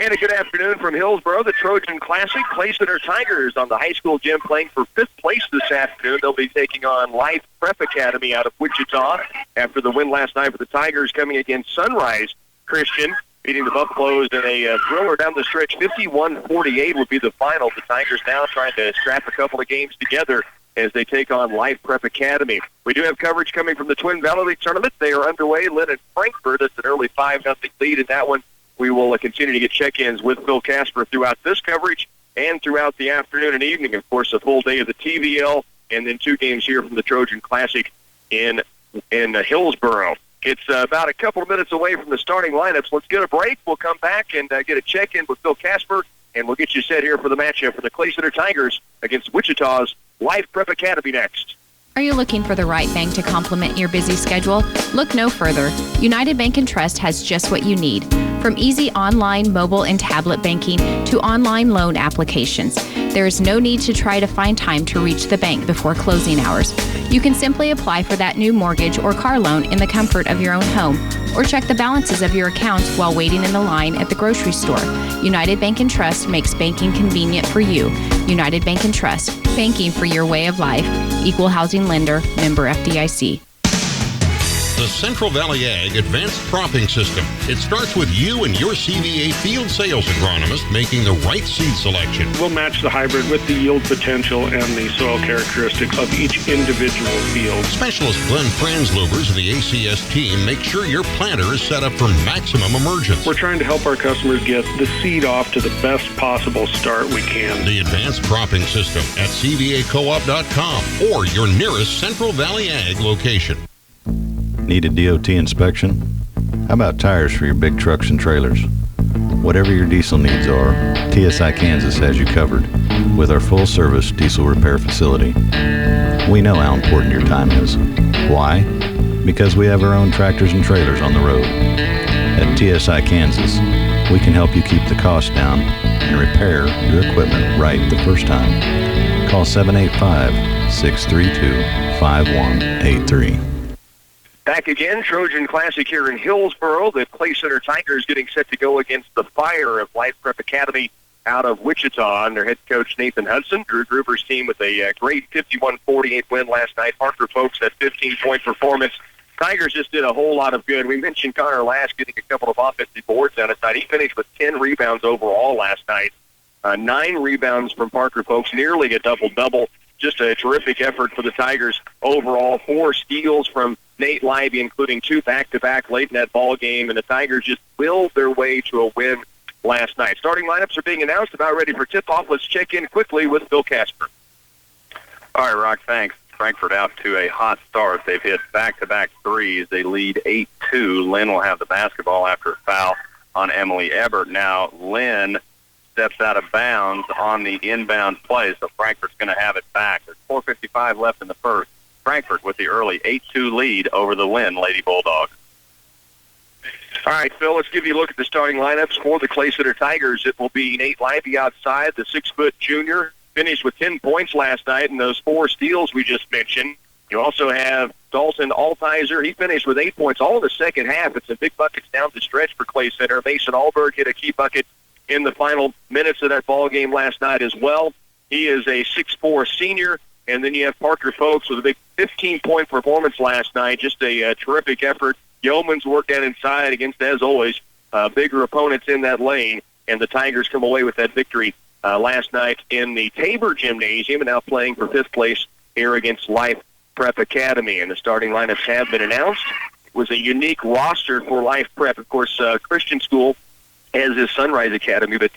And a good afternoon from Hillsboro, the Trojan Classic. Clay Center Tigers on the high school gym playing for 5th place this afternoon. They'll be taking on Life Prep Academy out of Wichita after the win last night for the Tigers coming against Sunrise Christian, beating the Buffaloes in a thriller down the stretch. 51-48 would be the final. The Tigers now trying to strap a couple of games together as they take on Life Prep Academy. We do have coverage coming from the Twin Valley League Tournament. They are underway. Linn and Frankfort. It's an early 5-0 lead in that one. We will continue to get check-ins with Phil Casper throughout this coverage and throughout the afternoon and evening. Of course, a full day of the TVL and then 2 games here from the Trojan Classic in Hillsboro. It's about a couple of minutes away from the starting lineups. Let's get a break. We'll come back and get a check-in with Phil Casper, and we'll get you set here for the matchup for the Clay Center Tigers against Wichita's Life Prep Academy next. Are you looking for the right bank to complement your busy schedule? Look no further. United Bank and Trust has just what you need. From easy online, mobile, and tablet banking to online loan applications, there is no need to try to find time to reach the bank before closing hours. You can simply apply for that new mortgage or car loan in the comfort of your own home, or check the balances of your accounts while waiting in the line at the grocery store. United Bank and Trust makes banking convenient for you. United Bank and Trust, banking for your way of life. Equal housing lender, member FDIC. The Central Valley Ag Advanced Cropping System. It starts with you and your CVA field sales agronomist making the right seed selection. We'll match the hybrid with the yield potential and the soil characteristics of each individual field. Specialist Glenn Franzlubers and the ACS team make sure your planter is set up for maximum emergence. We're trying to help our customers get the seed off to the best possible start we can. The Advanced Cropping System at cvacoop.com or your nearest Central Valley Ag location. Need a DOT inspection? How about tires for your big trucks and trailers? Whatever your diesel needs are, TSI Kansas has you covered with our full-service diesel repair facility. We know how important your time is. Why? Because we have our own tractors and trailers on the road. At TSI Kansas, we can help you keep the cost down and repair your equipment right the first time. Call 785-632-5183. Back again, Trojan Classic here in Hillsboro. The Clay Center Tigers getting set to go against the Fire of Life Prep Academy out of Wichita. And their head coach, Nathan Hudson, Drew Gruber's team with a great 51-48 win last night. Parker Folks, that 15-point performance. Tigers just did a whole lot of good. We mentioned Connor Lash getting a couple of offensive boards down his night. He finished with 10 rebounds overall last night. 9 rebounds from Parker Folks, nearly a double-double. Just a terrific effort for the Tigers overall. 4 steals from Nate Libby, including 2 back-to-back late in that ball game, and the Tigers just willed their way to a win last night. Starting lineups are being announced, about ready for tip-off. Let's check in quickly with Phil Casper. All right, Rock, thanks. Frankfort out to a hot start. They've hit back-to-back threes. They lead 8-2. Linn will have the basketball after a foul on Emily Ebert. Now, Linn steps out of bounds on the inbound play, so Frankfort's going to have it back. There's 4:55 left in the first. Frankfort with the early 8-2 lead over the Linn Lady Bulldogs. All right, Phil, let's give you a look at the starting lineups for the Clay Center Tigers. It will be Nate Libby outside, the 6-foot junior, finished with 10 points last night and those 4 steals we just mentioned. You also have Dalton Altizer. He finished with 8 points all in the second half. It's a big buckets down the stretch for Clay Center. Mason Alberg hit a key bucket in the final minutes of that ball game last night as well. He is a 6'4 senior. And then you have Parker Folks with a big 15-point performance last night. Just a terrific effort. Yeoman's worked out inside against, as always, bigger opponents in that lane. And the Tigers come away with that victory last night in the Tabor Gymnasium and now playing for 5th place here against Life Prep Academy. And the starting lineups have been announced. It was a unique roster for Life Prep. Of course, Christian School has his Sunrise Academy, but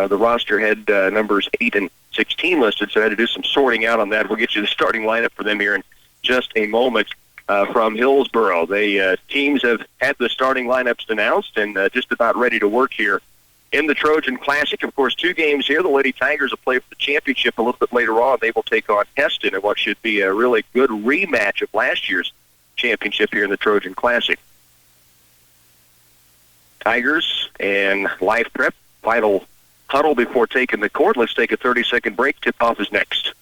the roster had numbers 8 and 16 listed, so I had to do some sorting out on that. We'll get you the starting lineup for them here in just a moment from Hillsboro. Teams have had the starting lineups announced and just about ready to work here in the Trojan Classic. Of course, 2 games here. The Lady Tigers will play for the championship a little bit later on. They will take on Heston in what should be a really good rematch of last year's championship here in the Trojan Classic. Tigers and Life Prep, final huddle before taking the court. Let's take a 30-second break. Tip-off is next.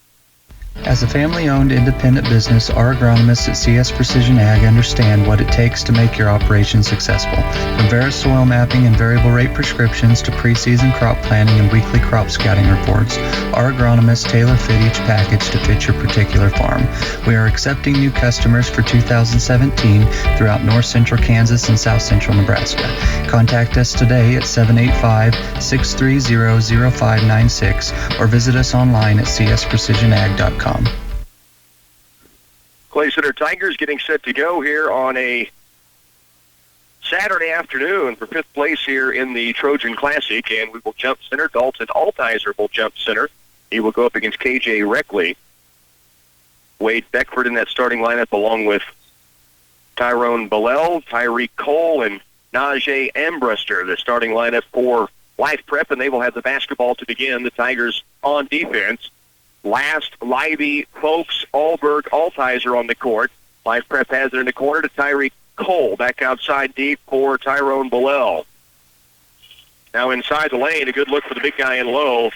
As a family-owned independent business, our agronomists at CS Precision Ag understand what it takes to make your operation successful. From Vera soil mapping and variable rate prescriptions to pre-season crop planning and weekly crop scouting reports, our agronomists tailor-fit each package to fit your particular farm. We are accepting new customers for 2017 throughout north central Kansas and south central Nebraska. Contact us today at 785-630-0596 or visit us online at csprecisionag.com. Clay Center Tigers getting set to go here on a Saturday afternoon for 5th place here in the Trojan Classic, and we will jump center. Dalton Altizer will jump center. He will go up against KJ Reckley. Wade Beckford in that starting lineup along with Tyrone Bellel, Tyreek Cole, and Najee Ambruster, the starting lineup for Life Prep, and they will have the basketball to begin. The Tigers on defense. Last, Libby, Folks, Alberg, Altizer on the court. Life Prep has it in the corner to Tyreek Cole. Back outside deep for Tyrone Bellel. Now inside the lane, a good look for the big guy in low.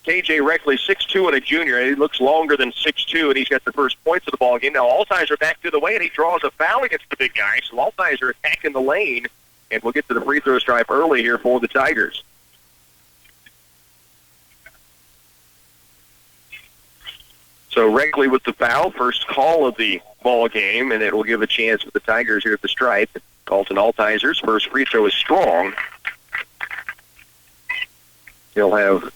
KJ Reckley, 6'2", and a junior. He looks longer than 6'2", and he's got the first points of the ball game. Now Altizer back to the way, and he draws a foul against the big guy. So Altizer attacking the lane, and we'll get to the free throw stripe early here for the Tigers. So Reckley with the foul, first call of the ball game, and it will give a chance for the Tigers here at the stripe. Dalton Altizer's first free throw is strong. He'll have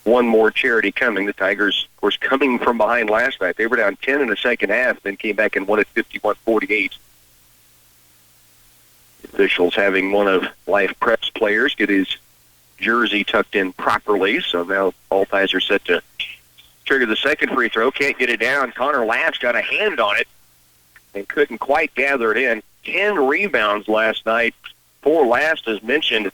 one more charity coming. The Tigers, of course, coming from behind last night. They were down 10 in the second half, then came back and won at 51-48. Officials having one of Life Prep's players get his jersey tucked in properly, so now Altizer set to trigger the second free throw. Can't get it down. Connor Last got a hand on it and couldn't quite gather it in. 10 rebounds last night for Last, as mentioned,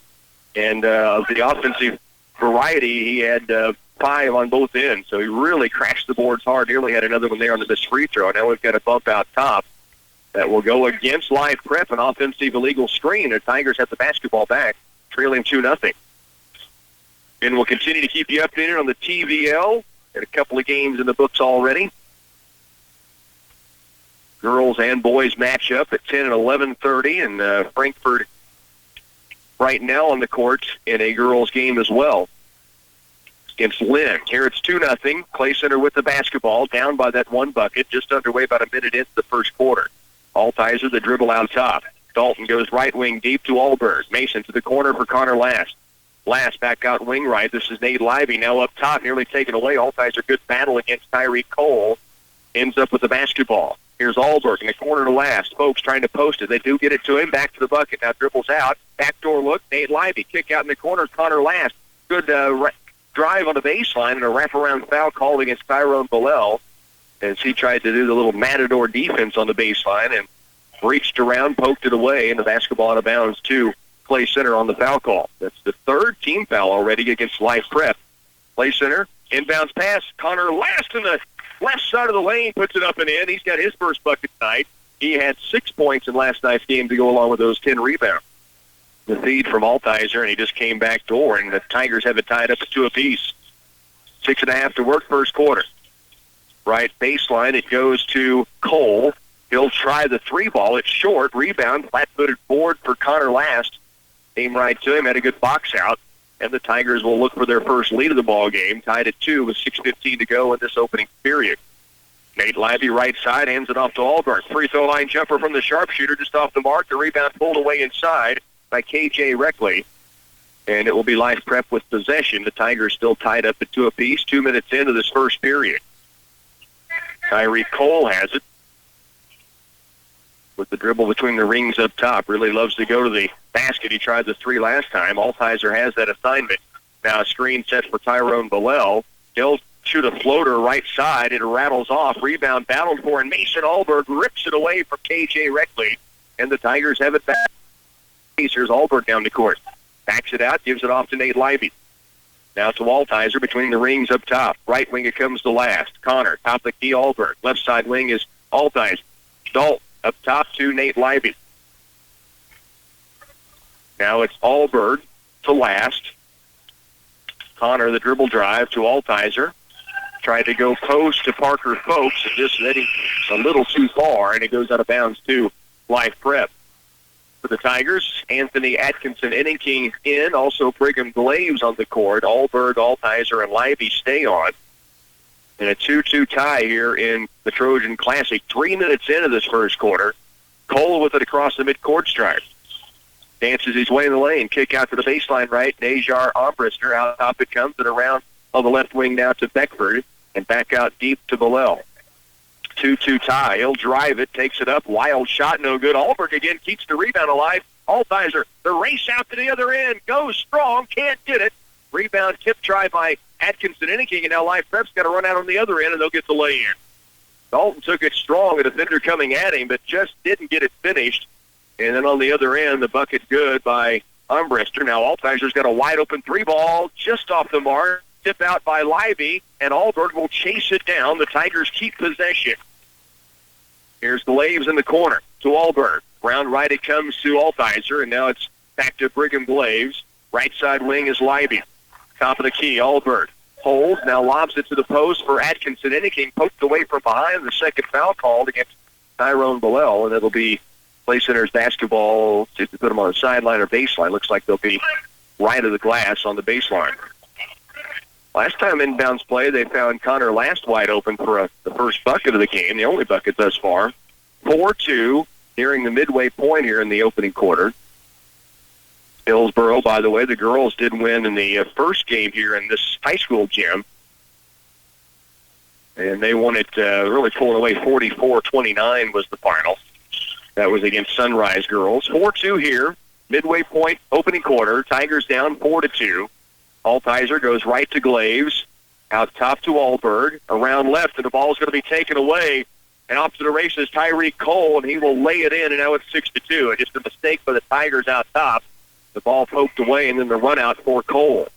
and of the offensive variety, he had 5 on both ends, so he really crashed the boards hard. Nearly had another one there on the missed free throw. Now we've got a bump out top that will go against Live Prep, an offensive illegal screen. The Tigers have the basketball back, trailing 2-0. And we'll continue to keep you updated on the TVL. Got a couple of games in the books already. Girls and boys match up at 10 and 11:30, and Frankfort right now on the court in a girls game as well against Linn. Here it's 2-0. Clay Center with the basketball, down by that one bucket, just underway about a minute into the first quarter. Altizer the dribble out top. Dalton goes right wing deep to Alberg. Mason to the corner for Connor Last. Last back out wing right. This is Nate Livey now up top, nearly taken away. Altizer good battle against Tyreek Cole. Ends up with the basketball. Here's Alberg in the corner to Last. Folks trying to post it. They do get it to him. Back to the bucket. Now dribbles out. Backdoor look. Nate Livey. Kick out in the corner. Connor Last. Good drive on the baseline and a wraparound foul called against Tyrone Bellel as he tried to do the little matador defense on the baseline and reached around, poked it away, and the basketball out of bounds to Clay Center on the foul call. That's the third team foul already against Life Prep. Clay Center, inbounds pass. Connor Last in the left side of the lane, puts it up and in. He's got his first bucket tonight. He had 6 points in last night's game to go along with those 10 rebounds. The feed from Altizer, and he just came back door, and the Tigers have it tied up at 2 apiece. 6.5 to work first quarter. Right baseline, it goes to Cole. He'll try the 3-ball. It's short. Rebound, flat-footed board for Connor Last. Came right to him, had a good box out, and the Tigers will look for their first lead of the ball game, tied at 2 with 6:15 to go in this opening period. Nate Livey right side, hands it off to Alberg. Free throw line jumper from the sharpshooter, just off the mark. The rebound pulled away inside by KJ Reckley, and it will be Life Prep with possession. The Tigers still tied up at 2 apiece, 2 minutes into this first period. Tyreek Cole has it with the dribble between the rings up top. Really loves to go to the basket. He tried the 3 last time. Altizer has that assignment. Now a screen set for Tyrone Bellel. He'll shoot a floater right side. It rattles off. Rebound battled for, and Mason Alberg rips it away from KJ Reckley, and the Tigers have it back. Here's Alberg down the court. Backs it out, gives it off to Nate Livey. Now to Altizer between the rings up top. Right wing it comes to Last. Connor, top of the key, Alberg. Left side wing is Altizer. Dalton up top to Nate Livey. Now it's Alberg to Last. Connor, the dribble drive to Altizer. Tried to go post to Parker Folks, and just hitting a little too far, and it goes out of bounds to Life Prep. For the Tigers, Anthony Atkinson, Inningking in, also Brigham Glaves on the court. Alberg, Altizer, and Livey stay on. And a 2-2 tie here in the Trojan Classic. 3 minutes into this first quarter. Cole with it across the midcourt stripe. Dances his way in the lane. Kick out to the baseline right. Najar Armbruster. Out top it comes and around on the left wing now to Beckford. And back out deep to Bellel. 2-2 tie. He'll drive it. Takes it up. Wild shot. No good. Alberg again keeps the rebound alive. Altizer. The race out to the other end. Goes strong. Can't get it. Rebound tip try by Atkinson Inningking. And now Life Prep's got to run out on the other end and they'll get the lay in. Dalton took it strong. A defender coming at him, but just didn't get it finished. And then on the other end, the bucket good by Armbruster. Now Altizer's got a wide-open 3-ball just off the mark. Tip out by Livey, and Alberg will chase it down. The Tigers keep possession. Here's Glaves in the corner to Alberg. Round right it comes to Altizer, and now it's back to Brigham Glaves. Right side wing is Livey. Top of the key, Alberg. Holds, now lobs it to the post for Atkinson. Inningking poked away from behind. The second foul called against Tyrone Bellel, and it'll be Play Center's basketball to put them on the sideline or baseline. Looks like they'll be right of the glass on the baseline. Last time inbounds play, they found Connor Last wide open for the first bucket of the game, the only bucket thus far. 4-2, nearing the midway point here in the opening quarter. Hillsboro, by the way, the girls did win in the first game here in this high school gym. And they won it really pulling away 44-29 was the final. That was against Sunrise Girls. 4-2 here, midway point, opening quarter. Tigers down 4-2. Altizer goes right to Glaves, out top to Alberg, around left, and the ball's going to be taken away. And off to the races, Tyreek Cole, and he will lay it in, and now it's 6-2. And just a mistake by the Tigers out top. The ball poked away, and then the run out for Cole.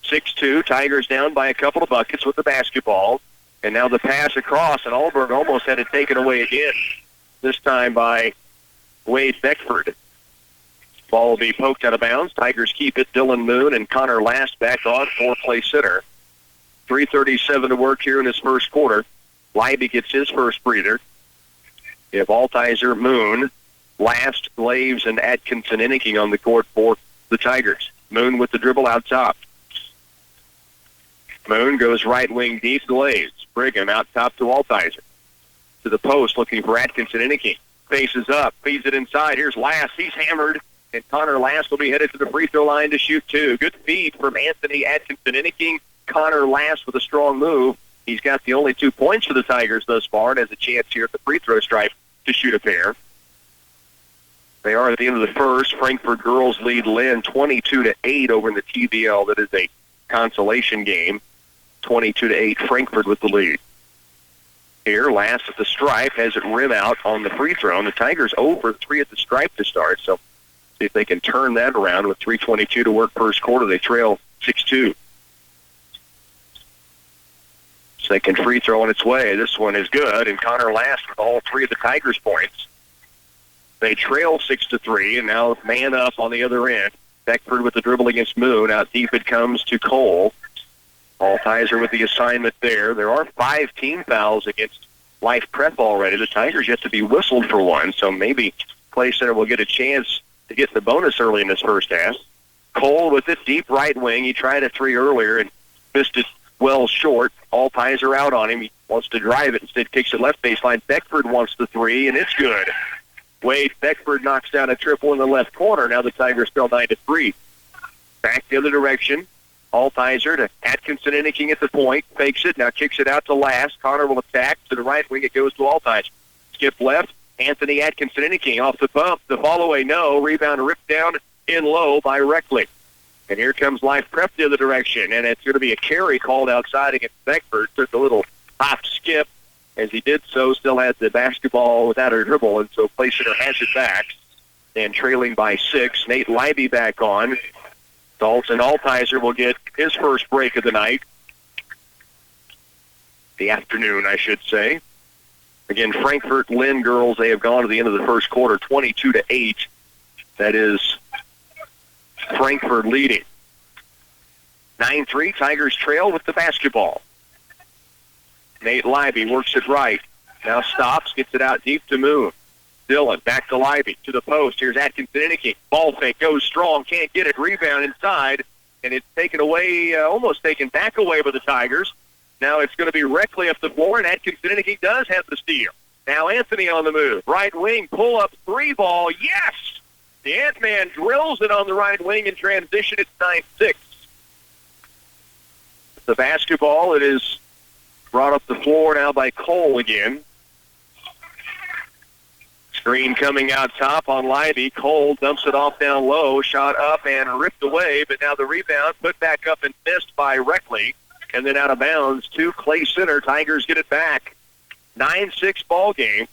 6-2, Tigers down by a couple of buckets with the basketball. And now the pass across, and Alberg almost had it taken away again, this time by Wade Beckford. Ball will be poked out of bounds. Tigers keep it. Dylan Moon and Connor Last back on for Play Center. 3:37 to work here in this first quarter. Libby gets his first breather. You have Altizer, Moon, Last, Glaves, and Atkinson Inningking on the court for the Tigers. Moon with the dribble out top. Moon goes right wing deep. Glaves. Brigham out top to Altizer. To the post looking for Atkinson Inningking. Faces up. Feeds it inside. Here's Last. He's hammered. And Connor Last will be headed to the free throw line to shoot two. Good feed from Anthony Atkinson Inningking. Connor Last with a strong move. He's got the only 2 points for the Tigers thus far and has a chance here at the free throw stripe to shoot a pair. They are at the end of the first. Frankfort Girls lead Linn 22-8 over in the TBL. That is a consolation game. 22-8, Frankfort with the lead. Here, Last at the stripe, has it rim out on the free throw. And the Tigers over 3 at the stripe to start, so see if they can turn that around with 3:22 to work first quarter. They trail 6-2. Second free throw on its way. This one is good, and Connor Last with all 3 of the Tigers' points. They trail 6-3, and now man up on the other end. Beckford with the dribble against Moon. Out deep it comes to Cole. Altizer with the assignment there. There are 5 team fouls against Life Prep already. The Tigers yet to be whistled for one, so maybe Play Center will get a chance to get the bonus early in this first half. Cole with it, deep right wing. He tried a 3 earlier and missed it well short. Altizer out on him. He wants to drive it. Instead kicks it left baseline. Beckford wants the 3, and it's good. Wade Beckford knocks down a triple in the left corner. Now the Tigers fell 9-3. Back the other direction. Altizer to Atkinson Inningking at the point. Fakes it. Now kicks it out to Last. Connor will attack. To the right wing it goes to Altizer. Skip left. Anthony Atkinson Inningking off the bump. The follow-away, no. Rebound ripped down in low by Reckley. And here comes Life Prep the other direction. And it's going to be a carry called outside against Beckford. Took a little hop skip. As he did so, still had the basketball without a dribble. And so Play Center has it back. And trailing by 6. Nate Libby back on. Dalton Altizer will get his first break of the night. The afternoon, I should say. Again, Frankfort Linn girls, they have gone to the end of the first quarter, 22-8. That is Frankfort leading. 9-3, Tigers trail with the basketball. Nate Libby works it right. Now stops, gets it out deep to Moon. Dillon back to Libby to the post. Here's Atkinson Innicky. Ball fake goes strong, can't get it. Rebound inside, and it's taken away, almost taken back away by the Tigers. Now it's going to be Reckley up the floor, and Atkinson Innicky does have the steal. Now Anthony on the move. Right wing, pull up 3 ball. Yes! The Ant-Man drills it on the right wing in transition. It's 9-6. The basketball, it is brought up the floor now by Cole again. Screen coming out top on Libby. Cole dumps it off down low, shot up and ripped away, but now the rebound put back up and missed by Reckley, and then out of bounds to Clay Center. Tigers get it back. 9-6 ball game.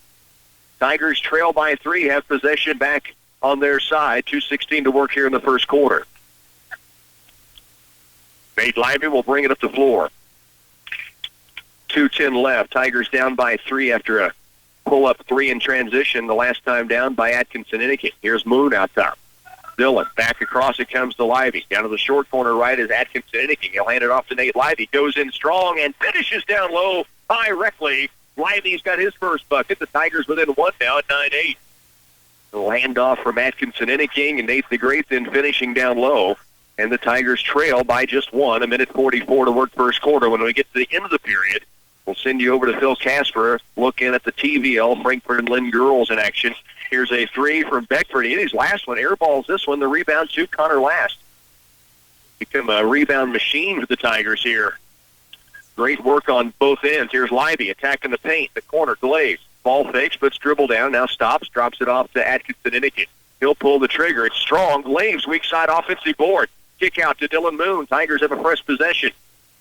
Tigers trail by 3, have possession back on their side. 2:16 to work here in the first quarter. Nate Libby will bring it up the floor. 2:10 left. Tigers down by 3 after a pull-up 3 in transition, the last time down by Atkinson Innicky. Here's Moon out top. Dillon, back across it comes to Libby. Down to the short corner right is Atkinson Innicky. He'll hand it off to Nate Libby. Goes in strong and finishes down low by Reckley. Libby's got his first bucket. The Tigers within 1 now at 9-8. The handoff from Atkinson Innicky and Nate the Great then finishing down low. And the Tigers trail by just 1. 1:44 to work first quarter. When we get to the end of the period, we'll send you over to Phil Casper looking at the TVL Frankfort and Linn girls in action. Here's a 3 from Beckford. His last one, airballs this one. The rebound to Connor Last. Become a rebound machine for the Tigers here. Great work on both ends. Here's Libby attacking the paint. The corner, Glaze. Ball fakes, puts dribble down. Now stops, drops it off to Atkinson Innicky. He'll pull the trigger. It's strong. Glaze, weak side offensive board. Kick out to Dylan Moon. Tigers have a fresh possession.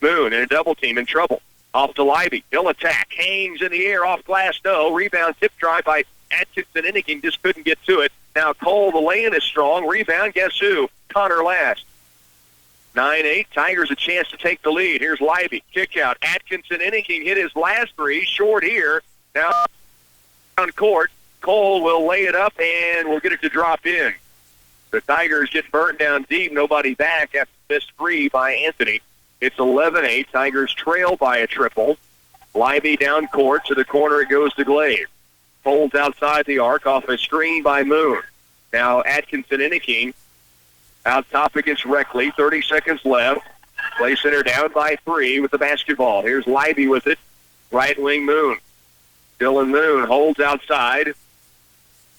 Moon in a double team in trouble. Off to Libby. He'll attack. Hangs in the air off glass. No. Rebound tip drive by Atkinson Innicky. Just couldn't get to it. Now Cole, the lane is strong. Rebound, guess who? Connor Last. 9-8. Tigers a chance to take the lead. Here's Libby. Kick out. Atkinson Innicky hit his last 3. Short here. Now on court. Cole will lay it up and will get it to drop in. The Tigers get burnt down deep. Nobody back after missed 3 by Anthony. It's 11-8. Tigers trail by a triple. Libby down court. To the corner it goes to Glaze. Holds outside the arc off a screen by Moon. Now Atkinson Innicky out top against Reckley. 30 seconds left. Clay Center down by 3 with the basketball. Here's Libby with it. Right wing Moon. Dylan Moon holds outside.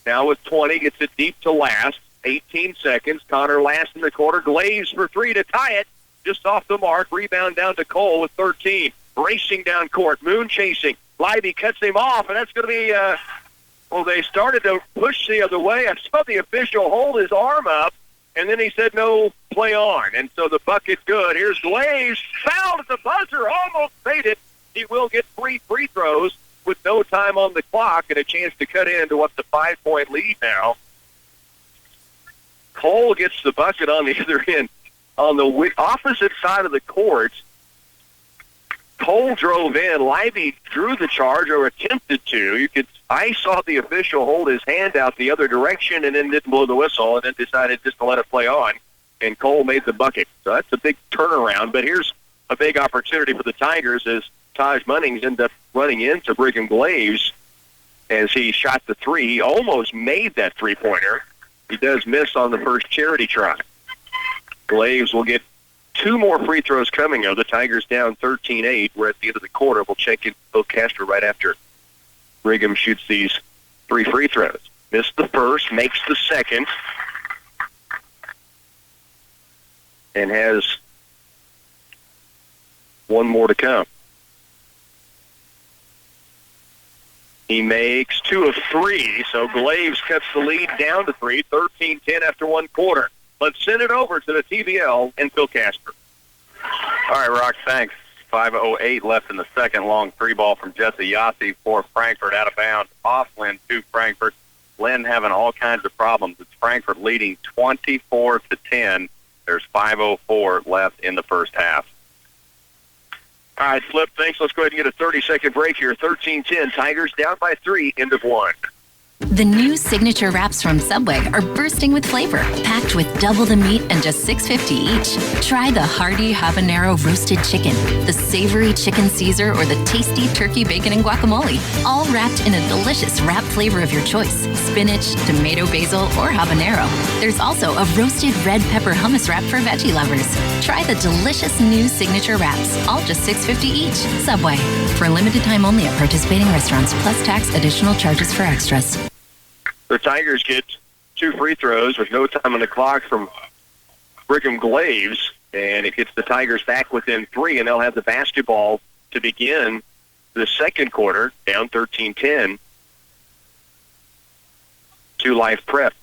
Now with 20. Gets it deep to Last. 18 seconds. Connor Last in the corner. Glaze for 3 to tie it. Just off the mark. Rebound down to Cole with 13. Racing down court. Moon chasing. Libby cuts him off, and that's going to be, they started to push the other way. I saw the official hold his arm up, and then he said no, play on. And so the bucket good. Here's Glaze. Fouled at the buzzer. Almost made it. He will get 3 free throws with no time on the clock and a chance to cut into what's the 5-point lead now. Cole gets the bucket on the other end. On the opposite side of the court, Cole drove in. Libby drew the charge or attempted to. I saw the official hold his hand out the other direction and then didn't blow the whistle and then decided just to let it play on. And Cole made the bucket. So that's a big turnaround. But here's a big opportunity for the Tigers as Taj Munnings ended up running into Brigham Glaze as he shot the 3. He almost made that 3-pointer. He does miss on the first charity try. Glaze will get 2 more free throws coming. The Tigers down 13-8. We're at the end of the quarter. We'll check in Phil Castor right after Brigham shoots these 3 free throws. Missed the first, makes the second, and has 1 more to come. He makes 2 of 3, so Glaze cuts the lead down to 3, 13-10 after 1 quarter. Let's send it over to the TVL and Phil Casper. All right, Rock, thanks. 5:08 left in the second. Long 3 ball from Jesse Yossi for Frankfort out of bounds. Off Linn to Frankfort. Linn having all kinds of problems. It's Frankfort leading 24-10. There's 5:04 left in the first half. All right, Flip, thanks. Let's go ahead and get a 30-second break here. 13-10. Tigers down by 3, end of 1. The new signature wraps from Subway are bursting with flavor, packed with double the meat and just $6.50 each. Try the hearty habanero roasted chicken, the savory chicken Caesar, or the tasty turkey bacon and guacamole, all wrapped in a delicious wrap flavor of your choice: spinach, tomato basil, or habanero. There's also a roasted red pepper hummus wrap for veggie lovers. Try the delicious new signature wraps, all just $6.50 each. Subway. For a limited time only at participating restaurants, plus tax, additional charges for extras. The Tigers get 2 free throws with no time on the clock from Brigham Glaves, and it gets the Tigers back within 3, and they'll have the basketball to begin the second quarter, down 13-10 to Life Prep.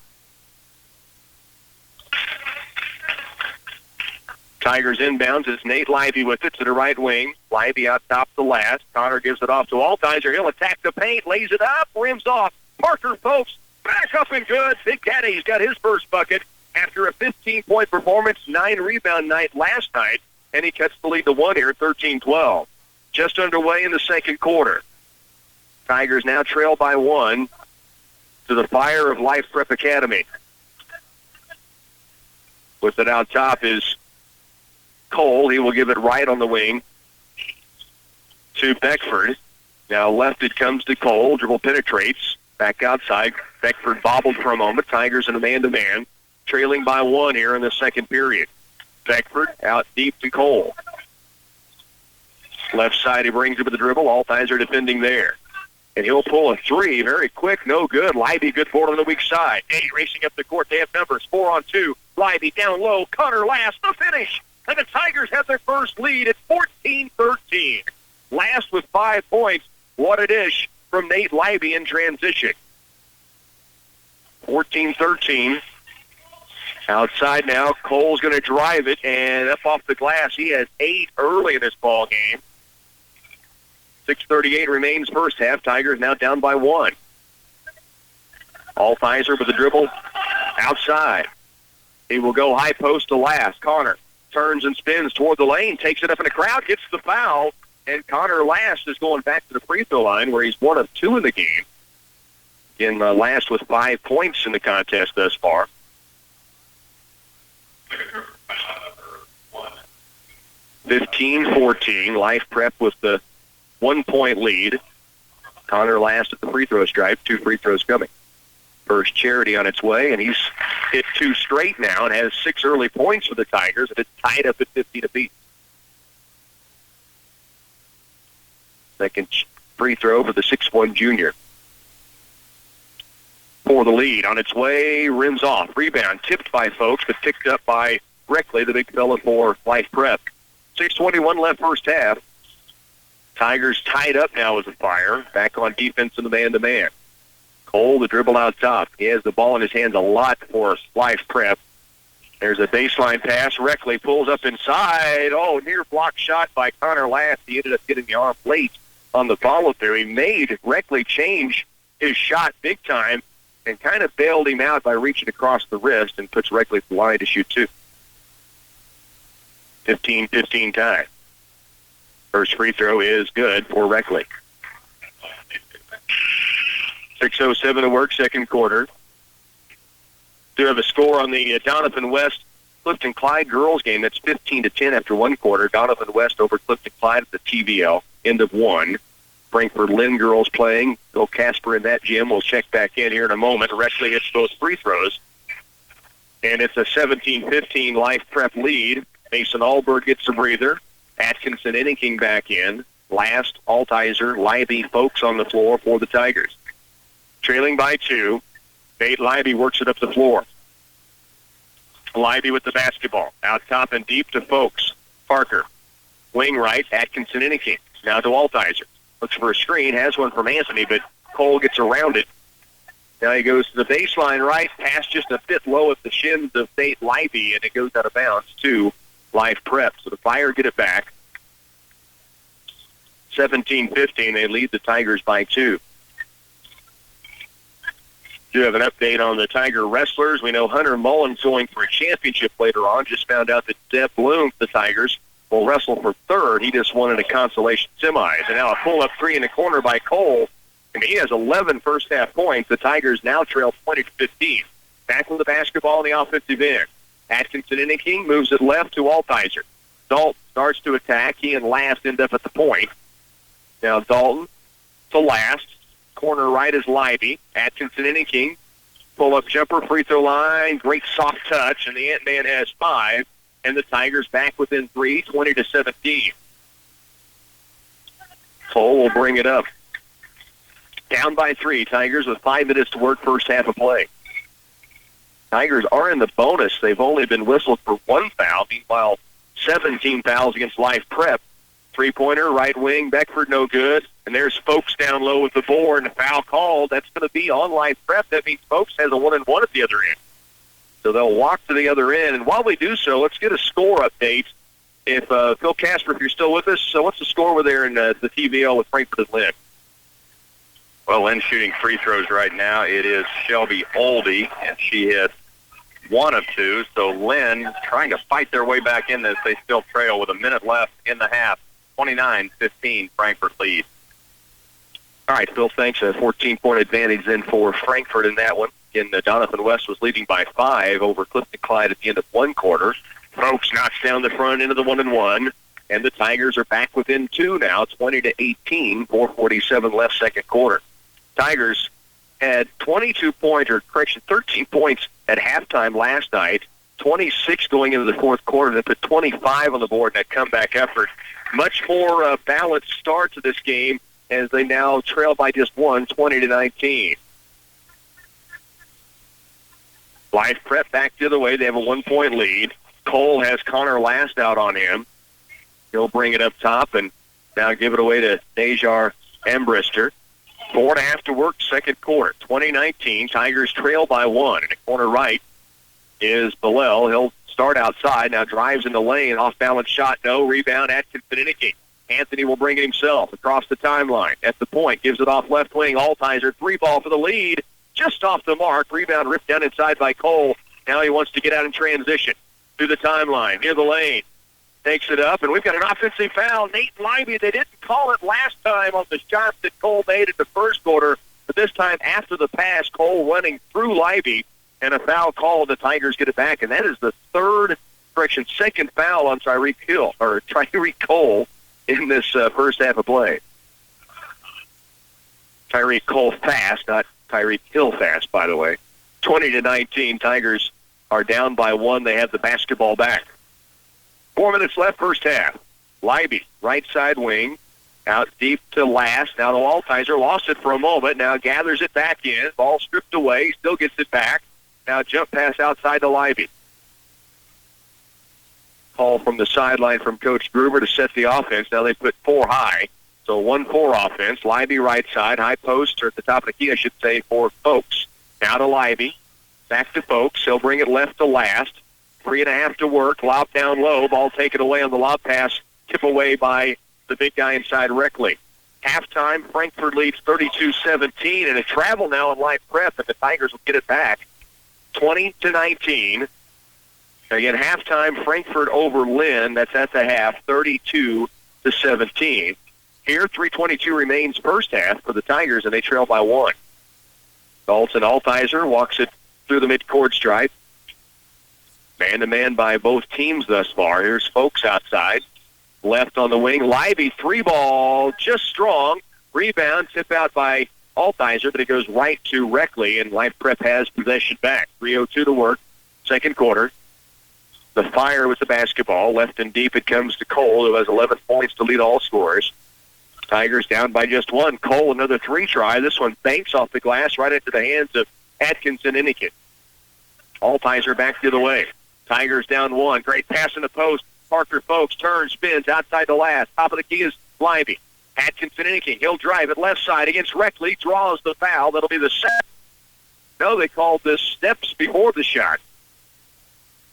Tigers inbounds. It's Nate Lively with it to the right wing. Lively out top the last. Connor gives it off to Altizer. He'll attack the paint, lays it up, rims off. Parker Folks back up and good. Big Daddy's got his first bucket after a 15-point performance, 9-rebound night last night, and he cuts the lead to 1 here at 13-12. Just underway in the second quarter. Tigers now trail by 1 to the fire of Life Prep Academy. With it out top is Cole. He will give it right on the wing to Beckford. Now left it comes to Cole. Dribble penetrates. Back outside. Beckford bobbled for a moment. Tigers in a man-to-man. Trailing by 1 here in the second period. Beckford out deep to Cole. Left side, he brings it with the dribble. All Altizer defending there. And he'll pull a 3. Very quick, no good. Lively, good board on the weak side. Eddie racing up the court. They have numbers. 4-on-2. Lively down low. Connor last. The finish. And the Tigers have their first lead. It's 14-13. Last with 5 points. What a dish from Nate Lively in transition. 14-13. Outside now. Cole's going to drive it, and up off the glass. He has 8 early in this ball game. 6:38 remains first half. Tigers now down by 1. Altizer with the dribble outside. He will go high post to last. Connor turns and spins toward the lane, takes it up in the crowd, gets the foul, and Connor Last is going back to the free throw line where he's 1 of 2 in the game. Again, Last with 5 points in the contest thus far. 15-14. Life Prep with the 1-point lead. Connor Last at the free throw stripe. 2 free throws coming. First Charity on its way, and he's hit 2 straight now and has 6 early points for the Tigers, and it's tied up at 15 apiece. Second free throw for the 6'1" junior. For the lead on its way, rims off. Rebound tipped by Folks, but picked up by Reckley, the big fella for Life Prep. 6:21 left first half. Tigers tied up now with the Fire. Back on defense in the man-to-man. Cole, the dribble out top. He has the ball in his hands a lot for Life Prep. There's a baseline pass. Reckley pulls up inside. Oh, near block shot by Connor Last. He ended up getting the arm late on the follow-through. He made Reckley change his shot big time and kind of bailed him out by reaching across the wrist and puts Reckley to the line to shoot 2. 15-15 tie. First free throw is good for Reckley. 6:07 to work, second quarter. Do have a score on the Donovan West Clifton Clyde girls game. That's 15-10 after 1 quarter. Donovan West over Clifton Clyde at the TVL. End of 1. Frankfort Linn girls playing. Bill Casper in that gym. We'll check back in here in a moment. Reckley hits both free throws. And it's a 17-15 Life Prep lead. Mason Allberg gets a breather. Atkinson Inning back in. Last, Altizer, Lively, Folks on the floor for the Tigers. Trailing by 2. Nate Lively works it up the floor. Lively with the basketball. Out top and deep to Folks. Parker. Wing right, Atkinson Inning. Now to Altizer. Looks for a screen, has one from Anthony, but Cole gets around it. Now he goes to the baseline right, pass just a bit low at the shins of Nate Lively, and it goes out of bounds to Life Prep. So the Fire get it back. 17-15, they lead the Tigers by 2. Do have an update on the Tiger wrestlers. We know Hunter Mullen's going for a championship later on. Just found out that Deb Bloom, the Tigers, will wrestle for 3rd. He just won in a consolation semis. And now a pull-up 3 in the corner by Cole. And He has 11 first-half points. The Tigers now trail 20-15. Back with the basketball in the offensive end. Atkinson Inning moves it left to Altizer. Dalton starts to attack. He and Last end up at the point. Now Dalton to Last. Corner right is Libby. Atkinson Inning pull-up jumper, free throw line. Great soft touch, and the Ant-Man has 5. And the Tigers back within 3, 20-17. Cole will bring it up. Down by 3. Tigers with 5 minutes to work, first half of play. Tigers are in the bonus. They've only been whistled for 1 foul. Meanwhile, 17 fouls against Life Prep. Three-pointer, right wing, Beckford no good. And there's Folks down low with the board, and a foul called. That's going to be on Life Prep. That means Folks has a 1-and-1 at the other end. So they'll walk to the other end. And while we do so, let's get a score update. If Phil Casper, if you're still with us, so what's the score over there in the TVL with Frankfort and Linn? Well, Linn shooting free throws right now. It is Shelby Oldie, and she hit 1 of 2. So Linn trying to fight their way back in this. They still trail with a minute left in the half. 29-15, Frankfort lead. All right, Phil, thanks. A 14-point advantage then for Frankfort in that one. Again, Doniphan West was leading by 5 over Clifton Clyde at the end of 1 quarter. Folks knocks down the front into the 1-and-1, and the Tigers are back within 2 now, 20-18, 4:47 left second quarter. Tigers had 13 points at halftime last night, 26 going into the fourth quarter. They put 25 on the board in that comeback effort. Much more balanced start to this game as they now trail by just 1, 20-19. Life Prep back the other way. They have a 1-point lead. Cole has Connor Last out on him. He'll bring it up top and now give it away to Najar Embrister. 4.5 to work, second quarter. 2019, Tigers trail by 1. In the corner right is Bellel. He'll start outside. Now drives in the lane. Off-balance shot, no. Rebound, Atkinson Inning. Anthony will bring it himself across the timeline. At the point, gives it off left wing. Altizer, 3-ball for the lead. Just off the mark. Rebound ripped down inside by Cole. Now he wants to get out in transition. Through the timeline, near the lane. Takes it up, and we've got an offensive foul. Nate Libby, they didn't call it last time on the shot that Cole made in the first quarter, but this time after the pass, Cole running through Libby, and a foul called. The Tigers get it back, and that is the second foul on Tyreek Cole in this first half of play. Tyreek Cole fast, not Tyreek Hill fast, by the way. 20-19, Tigers are down by 1. They have the basketball back. 4 minutes left, first half. Libby, right side wing, out deep to Last. Now the Altizer lost it for a moment. Now gathers it back in. Ball stripped away. Still gets it back. Now jump pass outside to Libby. Call from the sideline from Coach Gruber to set the offense. Now they put 4 high. So 1-4 offense. Libby right side. High post, or at the top of the key, I should say, for Folks. Now to Libby. Back to Folks. He'll bring it left to Last. 3.5 to work. Lob down low. Ball taken away on the lob pass. Tip away by the big guy inside Reckley. Halftime, Frankfort leads 32-17, and a travel now in Life Prep, and the Tigers will get it back 20-19. Again, halftime, Frankfort over Linn. That's at the half, 32-17. Here, 3:22 remains first half for the Tigers, and they trail by 1. Dalton Altizer walks it through the midcourt stripe. Man-to-man by both teams thus far. Here's Folks outside. Left on the wing. Libby, 3-ball, just strong. Rebound, tip out by Altizer, but it goes right to Reckley, and Life Prep has possession back. 3:02 to work, second quarter. The Fire with the basketball. Left and deep it comes to Cole, who has 11 points to lead all scorers. Tigers down by just 1. Cole, another 3 try. This one banks off the glass right into the hands of Atkinson Innikin. Altizer back the other way. Tigers down 1. Great pass in the post. Parker Folks turns, spins outside the last. Top of the key is Libby. Atkinson Innikin. He'll drive it left side against Reckley. Draws the foul. That'll be the set. No, they called this steps before the shot.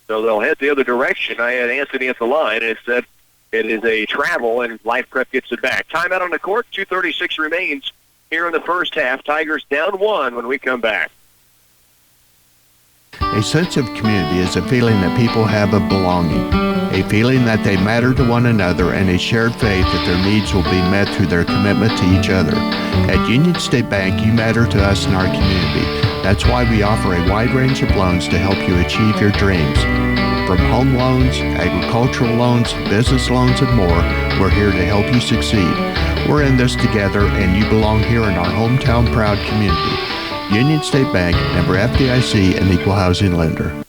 So they'll head the other direction. I had Anthony at the line, and it said it is a travel, and Life Prep gets it back. Timeout on the court. 2:36 remains here in the first half. Tigers down 1 when we come back. A sense of community is a feeling that people have of belonging. a feeling that they matter to one another, and a shared faith that their needs will be met through their commitment to each other. At Union State Bank, you matter to us and our community. That's why we offer a wide range of loans to help you achieve your dreams. From home loans, agricultural loans, business loans, and more, we're here to help you succeed. We're in this together, and you belong here in our hometown proud community. Union State Bank, member FDIC, and equal housing lender.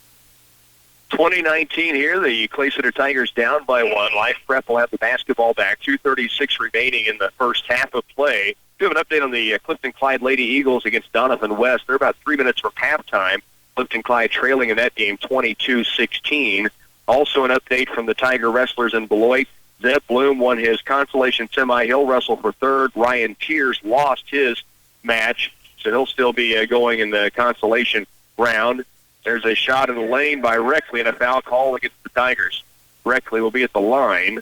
2019 here, the Clay Center Tigers down by 1. Life Prep will have the basketball back. 2:36 remaining in the first half of play. Do have an update on the Clifton Clyde Lady Eagles against Donovan West. They're about 3 minutes from halftime. Clifton Clyde trailing in that game 22-16. Also an update from the Tiger Wrestlers in Beloit. Zeb Bloom won his consolation semi. He'll wrestle for third. Ryan Tiers lost his match, so he'll still be going in the consolation round. There's a shot in the lane by Reckley and a foul call against the Tigers. Reckley will be at the line.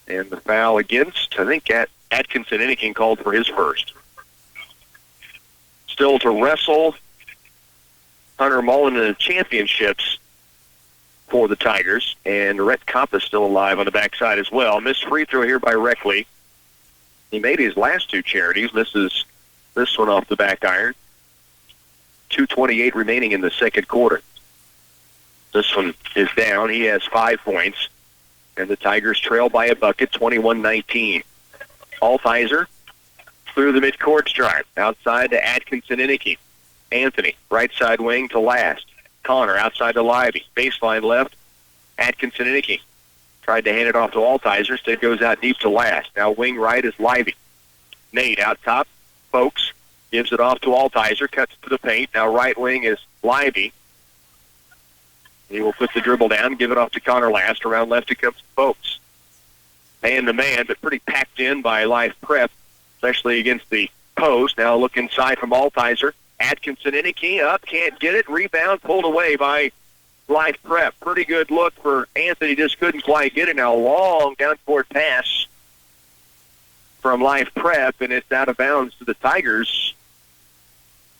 And the foul against, I think, Atkinson Iniking called for his first. Still to wrestle, Hunter Mullen in the championships for the Tigers. And Rhett Kopp is still alive on the backside as well. Missed free throw here by Reckley. He made his last two charities. Misses this one off the back iron. 2:28 remaining in the second quarter. This one is down. He has 5 points. And the Tigers trail by a bucket, 21-19. Altizer through the midcourt stripe. Outside to Atkinson Inicky. Anthony, right side wing to Last. Connor outside to Lively. Baseline left, Atkinson Inicky. Tried to hand it off to Altizer. Instead goes out deep to Last. Now wing right is Lively. Nate out top. Folks gives it off to Altizer. Cuts to the paint. Now right wing is Lively. He will put the dribble down, give it off to Connor Last. Around left it comes to Folks. Man-to-man, but pretty packed in by Life Prep, especially against the post. Now look inside from Altizer. Atkinson Inicky up, can't get it. Rebound pulled away by Life Prep. Pretty good look for Anthony, just couldn't quite get it. Now long down-court pass from Life Prep, and it's out of bounds to the Tigers.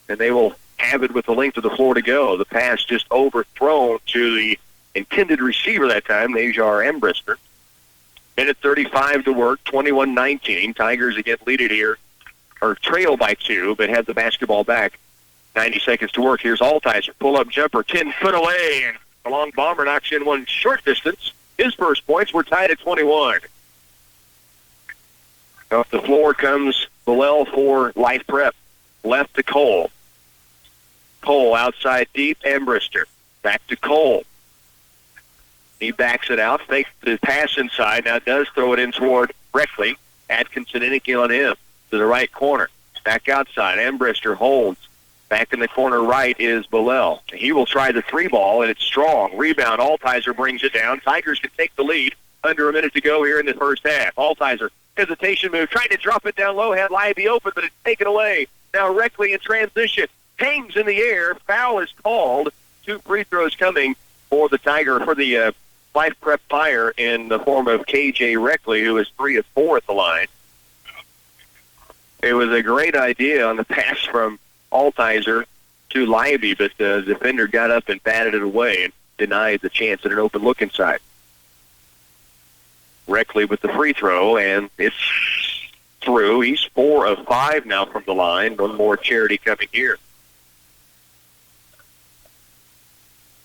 And they will have it with the length of the floor to go. The pass just overthrown to the intended receiver that time, Najar Embrister. Minute 35 to work, 21-19. Tigers again lead it here, or trail by 2, but have the basketball back. 90 seconds to work. Here's Altizer. Pull-up jumper, 10 foot away, and the long bomber knocks in one short distance. His first points were tied at 21. Off the floor comes Bilal for Life Prep. Left to Cole. Cole outside deep, Embrister. Back to Cole. He backs it out, fakes the pass inside, now does throw it in toward Reckley. Atkinson Inicky on him to the right corner. Back outside, Embrister holds. Back in the corner right is Bilal. He will try the 3-ball, and it's strong. Rebound, Altizer brings it down. Tigers can take the lead. Under a minute to go here in the first half. Altizer, hesitation move, trying to drop it down low, had Libby open, but it's taken away. Now Reckley in transition. Hangs in the air. Foul is called. 2 free throws coming for the Life Prep Fire in the form of KJ Reckley, who is 3 of 4 at the line. It was a great idea on the pass from Altizer to Libby, but the defender got up and batted it away and denied the chance at an open look inside. Reckley with the free throw, and it's through. He's 4 of 5 now from the line. One more charity coming here.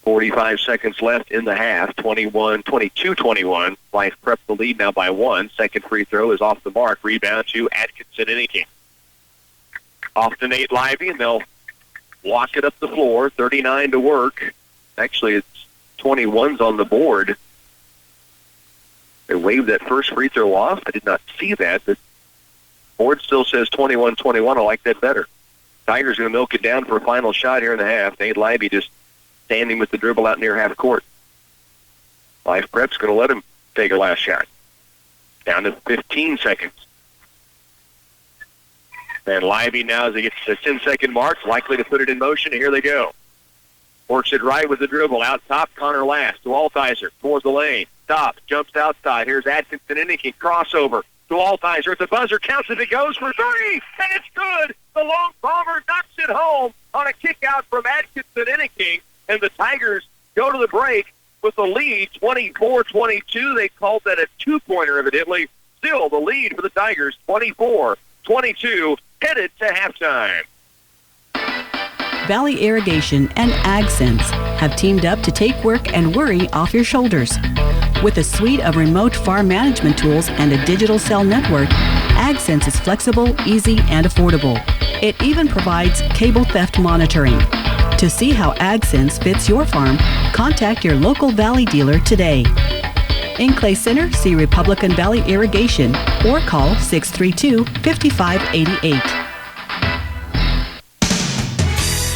45 seconds left in the half. 22-21. Life Prep the lead now by 1. Second free throw is off the mark. Rebound to Atkinson Inicky. Off to Nate Lively, and they'll walk it up the floor. 39 to work. Actually, it's 21's on the board. They waved that first free throw off. I did not see that, but board still says 21-21. I like that better. Tigers going to milk it down for a final shot here in the half. Nate Lively just standing with the dribble out near half court. Life Prep's going to let him take a last shot. Down to 15 seconds. And Lively now, as he gets to the 10-second mark, likely to put it in motion. And here they go. Works it right with the dribble. Out top, Connor Last to Altizer. Towards the lane. Stops. Jumps outside. Here's Atkinson Inicky. Crossover to Altizer. At the buzzer. Counts if it goes for 3. And it's good. The long bomber knocks it home on a kick out from Atkinson Inicky. And the Tigers go to the break with the lead, 24-22. They called that a two-pointer, evidently. Still the lead for the Tigers, 24-22, headed to halftime. Valley Irrigation and AgSense have teamed up to take work and worry off your shoulders. With a suite of remote farm management tools and a digital cell network, AgSense is flexible, easy, and affordable. It even provides cable theft monitoring. To see how AgSense fits your farm, contact your local Valley dealer today. In Clay Center, see Republican Valley Irrigation or call 632-5588.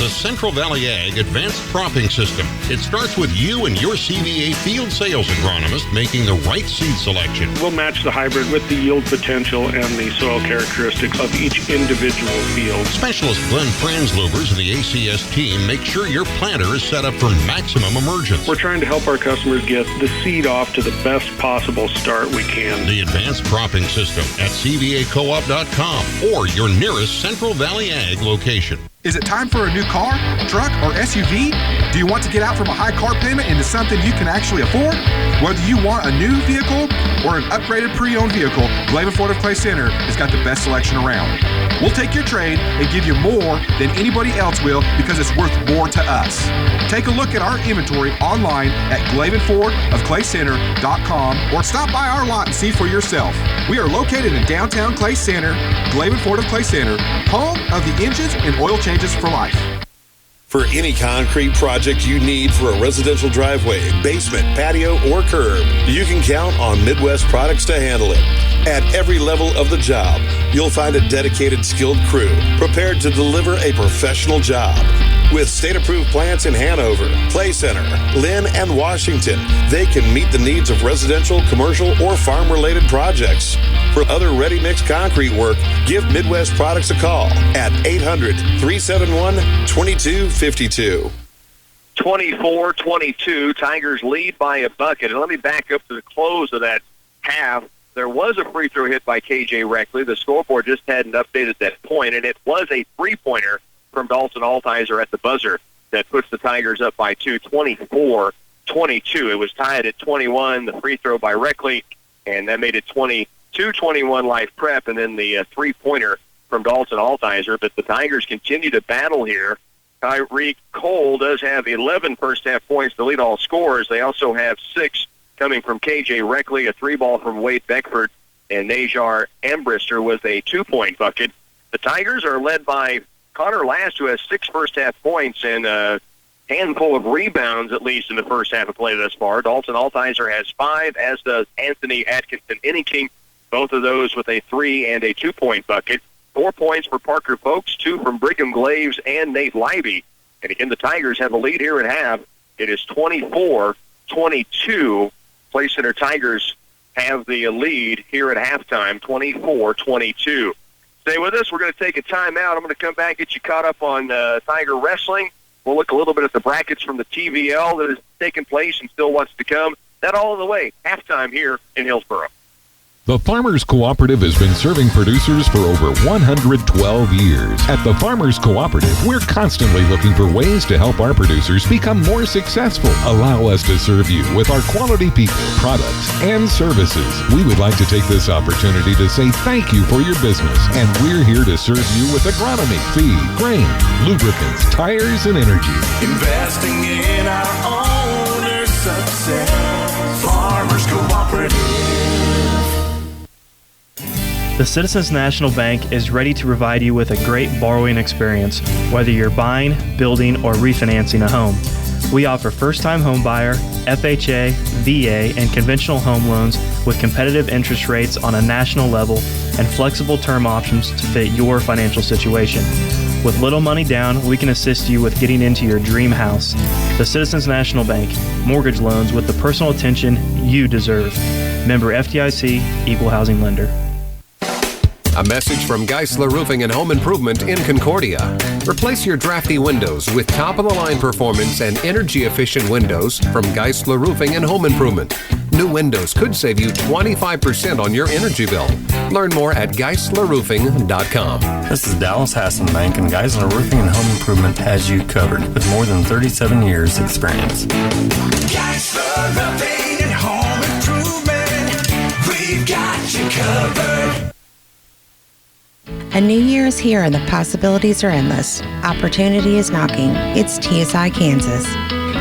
The Central Valley Ag Advanced Cropping System. It starts with you and your CVA field sales agronomist making the right seed selection. We'll match the hybrid with the yield potential and the soil characteristics of each individual field. Specialist Glenn Franzlubers and the ACS team make sure your planter is set up for maximum emergence. We're trying to help our customers get the seed off to the best possible start we can. The Advanced Cropping System at cvacoop.com or your nearest Central Valley Ag location. Is it time for a new car, truck, or SUV? Do you want to get out from a high car payment into something you can actually afford? Whether you want a new vehicle or an upgraded pre-owned vehicle, Glavin Ford of Clay Center has got the best selection around. We'll take your trade and give you more than anybody else will because it's worth more to us. Take a look at our inventory online at GlavinFordofClayCenter.com or stop by our lot and see for yourself. We are located in downtown Clay Center, Glavin Ford of Clay Center, home of the engines and oil changes for life. For any concrete project you need for a residential driveway, basement, patio, or curb, you can count on Midwest Products to handle it. At every level of the job, you'll find a dedicated, skilled crew prepared to deliver a professional job. With state-approved plants in Hanover, Clay Center, Linn, and Washington, they can meet the needs of residential, commercial, or farm-related projects. For other ready-mix concrete work, give Midwest Products a call at 800-371-2252. 24-22, Tigers lead by a bucket. And let me back up to the close of that half. There was a free throw hit by KJ Reckley. The scoreboard just hadn't updated that point, and it was a three-pointer from Dalton Altizer at the buzzer that puts the Tigers up by 2, 24-22. It was tied at 21, the free throw by Reckley, and that made it 22-21 Life Prep, and then the three-pointer from Dalton Altizer. But the Tigers continue to battle here. Tyreek Cole does have 11 first-half points to lead all scorers. They also have 6 coming from KJ Reckley, a 3-ball from Wade Beckford, and Najar Ambrister was a 2-point bucket. The Tigers are led by Connor Last, who has 6 first-half points and a handful of rebounds, at least in the first half of play thus far. Dalton Altizer has 5, as does Anthony Atkinson-Inning, both of those with a 3 and a 2-point bucket. 4 points for Parker Folks, 2 from Brigham Glaves and Nate Libey. And again, the Tigers have a lead here at half. It is 24-22. Clay Center Tigers have the lead here at halftime, 24-22. Stay with us. We're going to take a timeout. I'm going to come back, get you caught up on Tiger Wrestling. We'll look a little bit at the brackets from the TVL that has taken place and still wants to come. That all on the way. Halftime here in Hillsboro. The Farmers Cooperative has been serving producers for over 112 years. At the Farmers Cooperative, we're constantly looking for ways to help our producers become more successful. Allow us to serve you with our quality people, products, and services. We would like to take this opportunity to say thank you for your business, and we're here to serve you with agronomy, feed, grain, lubricants, tires, and energy. Investing in our owners' success. Farmers Cooperative. The Citizens National Bank is ready to provide you with a great borrowing experience, whether you're buying, building, or refinancing a home. We offer first-time home buyer, FHA, VA, and conventional home loans with competitive interest rates on a national level and flexible term options to fit your financial situation. With little money down, we can assist you with getting into your dream house. The Citizens National Bank, mortgage loans with the personal attention you deserve. Member FDIC, Equal Housing Lender. A message from Geisler Roofing and Home Improvement in Concordia. Replace your drafty windows with top-of-the-line performance and energy-efficient windows from Geisler Roofing and Home Improvement. New windows could save you 25% on your energy bill. Learn more at GeislerRoofing.com. This is Dallas Hassenbank, and Geisler Roofing and Home Improvement has you covered with more than 37 years' experience. Geisler Roofing and Home Improvement. We've got you covered. A new year is here and the possibilities are endless. Opportunity is knocking. It's TSI Kansas.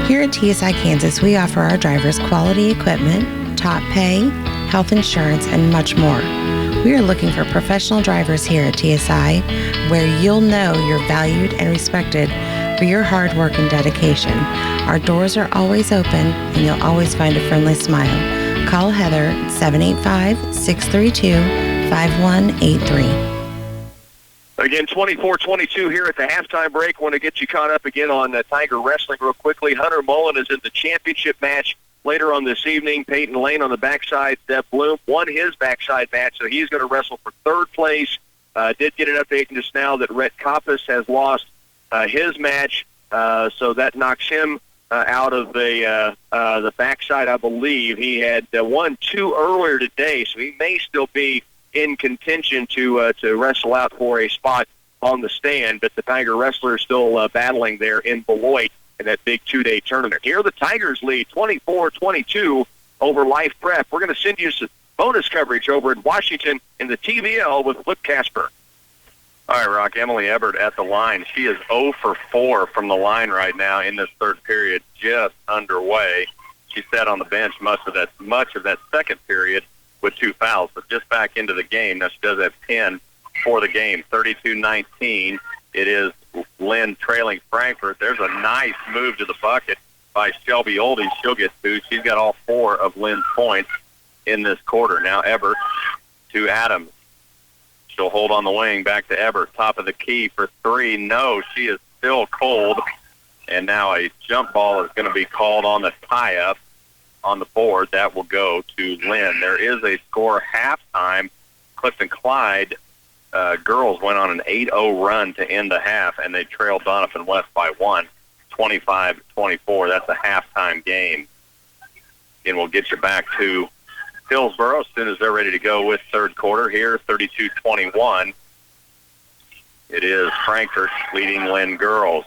Here at TSI Kansas, we offer our drivers quality equipment, top pay, health insurance, and much more. We are looking for professional drivers here at TSI, where you'll know you're valued and respected for your hard work and dedication. Our doors are always open, and you'll always find a friendly smile. Call Heather at 785-632-5183. Again, 24-22 here at the halftime break. Want to get you caught up again on Tiger Wrestling real quickly. Hunter Mullen is in the championship match later on this evening. Peyton Lane on the backside. Steph Bloom won his backside match, so he's going to wrestle for third place. Did get an update just now that Rhett Koppas has lost his match, so that knocks him out of the backside, I believe. He had won 2 earlier today, so he may still be in contention to wrestle out for a spot on the stand, but the Tiger wrestlers still battling there in Beloit in that big 2-day tournament. Here the Tigers lead 24-22 over Life Prep. We're going to send you some bonus coverage over in Washington in the TVL with Flip Casper. All right, Rock, Emily Ebert at the line. She is 0 for 4 from the line right now in this third period, just underway. She sat on the bench much of that second period with 2 fouls, but just back into the game. Now she does have 10 for the game, 32-19. It is Linn trailing Frankfort. There's a nice move to the bucket by Shelby Oldie. She'll get 2. She's got all 4 of Linn's points in this quarter. Now Ebert to Adams. She'll hold on the wing, back to Ebert, top of the key for 3. No, she is still cold. And now a jump ball is going to be called on the tie-up on the board. That will go to Linn. There is a score halftime. Clifton Clyde girls went on an 8-0 run to end the half, and they trailed Doniphan West by 1, 25-24. That's a halftime game. And we'll get you back to Hillsboro as soon as they're ready to go with third quarter here, 32-21. It is Frankfort leading Linn girls.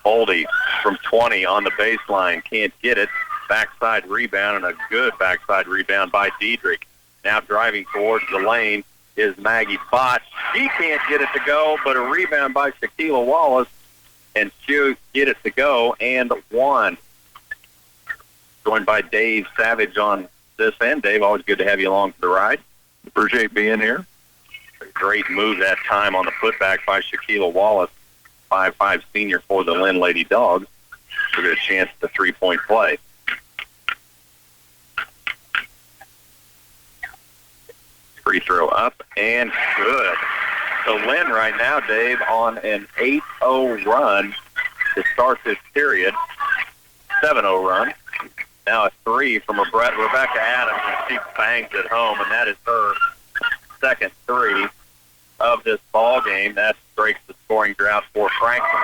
Oldie from 20 on the baseline, can't get it. Backside rebound, and a good backside rebound by Diedrich. Now driving towards the lane is Maggie Bott. She can't get it to go, but a rebound by Shaquila Wallace, and she'll get it to go and 1. Joined by Dave Savage on this end. Dave, always good to have you along for the ride. Appreciate being here. A great move that time on the putback by Shaquila Wallace, 5'5" senior for the Linn Lady Dogs. She'll get a chance at the three-point play. Free throw up and good. So Linn right now, Dave, on an 8-0 run to start this period. 7-0 run. Now a 3 from Rebecca Adams, and she bangs it home, and that is her second 3 of this ball game. That breaks the scoring drought for Franklin.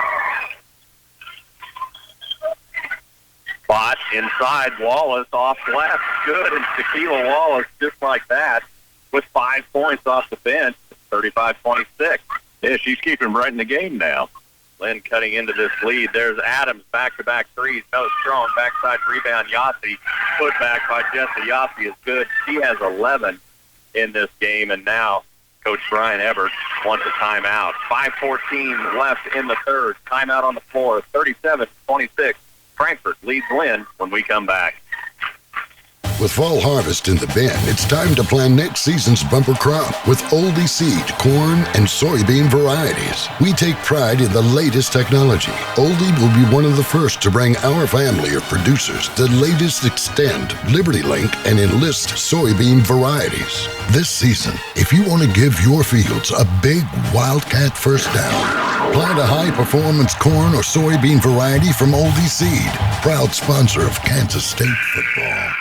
Bott inside, Wallace off left. Good, and Shaquila Wallace just like that with 5 points off the bench, 35-26. Yeah, she's keeping right in the game now. Linn cutting into this lead. There's Adams, back-to-back threes. No strong backside rebound. Yossi, put back by Jessa. Yossi is good. She has 11 in this game, and now Coach Brian Ebert wants a timeout. 5:14 left in the third. Timeout on the floor, 37-26. Frankfort leads Linn when we come back. With fall harvest in the bin, it's time to plan next season's bumper crop with Oldie seed, corn, and soybean varieties. We take pride in the latest technology. Oldie will be one of the first to bring our family of producers the latest Extend, LibertyLink, and Enlist soybean varieties. This season, if you want to give your fields a big Wildcat first down, plant a high-performance corn or soybean variety from Oldie Seed, proud sponsor of Kansas State football.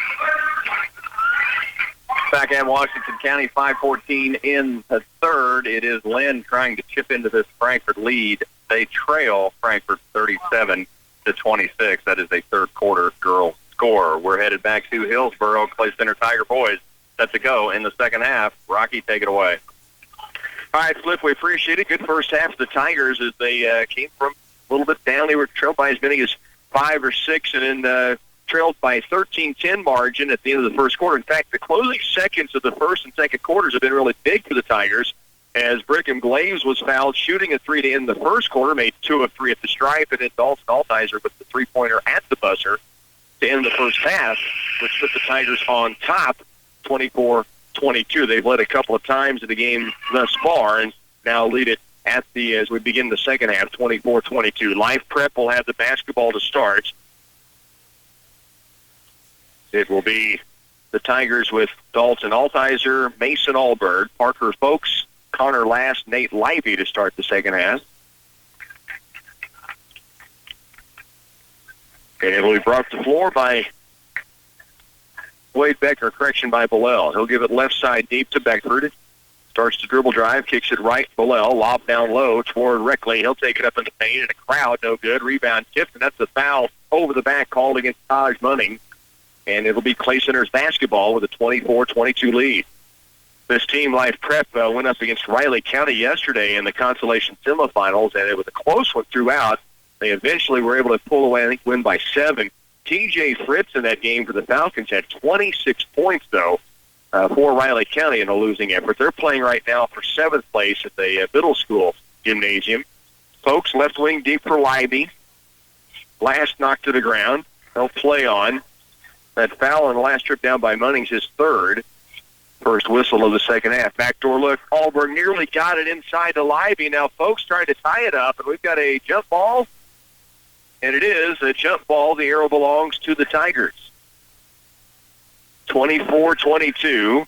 Back at Washington County, 5:14 in the third. It is Linn trying to chip into this Frankfort lead. They trail Frankfort 37-26. That is a third quarter girl score. We're headed back to Hillsboro. Clay Center Tiger boys set to go in the second half. Rocky, take it away. All right, Flip, we appreciate it. Good first half of the Tigers as they came from a little bit down. They were trailed by as many as 5 or 6, and then trailed by 13-10 margin at the end of the first quarter. In fact, the closing seconds of the first and second quarters have been really big for the Tigers, as Brigham Glaves was fouled shooting a 3 to end the first quarter, made 2 of 3 at the stripe, and then Dalton Altizer with the three-pointer at the buzzer to end the first half, which put the Tigers on top 24-22. They've led a couple of times in the game thus far, and now lead it as we begin the second half, 24-22. Life Prep will have the basketball to start. It will be the Tigers with Dalton Altizer, Mason Alberg, Parker Folks, Connor Last, Nate Livey to start the second half. And it will be brought to the floor by Wade Becker, by Bellel. He'll give it left side deep to Beckford. Starts to dribble drive, kicks it right. Bellel, lob down low toward Reckley. He'll take it up in the paint, and a crowd, no good. Rebound tipped, and that's a foul over the back called against Taj Munning. And it'll be Clay Center's basketball with a 24-22 lead. This team, Life Prep, went up against Riley County yesterday in the consolation semifinals, and it was a close one throughout. They eventually were able to pull away, I think, win by 7. T.J. Fritz in that game for the Falcons had 26 points, though, for Riley County in a losing effort. They're playing right now for 7th place at the middle school gymnasium. Folks, left wing deep for Libby. Last knock to the ground. They'll play on. That foul on the last trip down by Munnings is third. First whistle of the second half. Backdoor look. Alberg nearly got it inside to Libby. Now Folks trying to tie it up, and we've got a jump ball. And it is a jump ball. The arrow belongs to the Tigers. 24-22.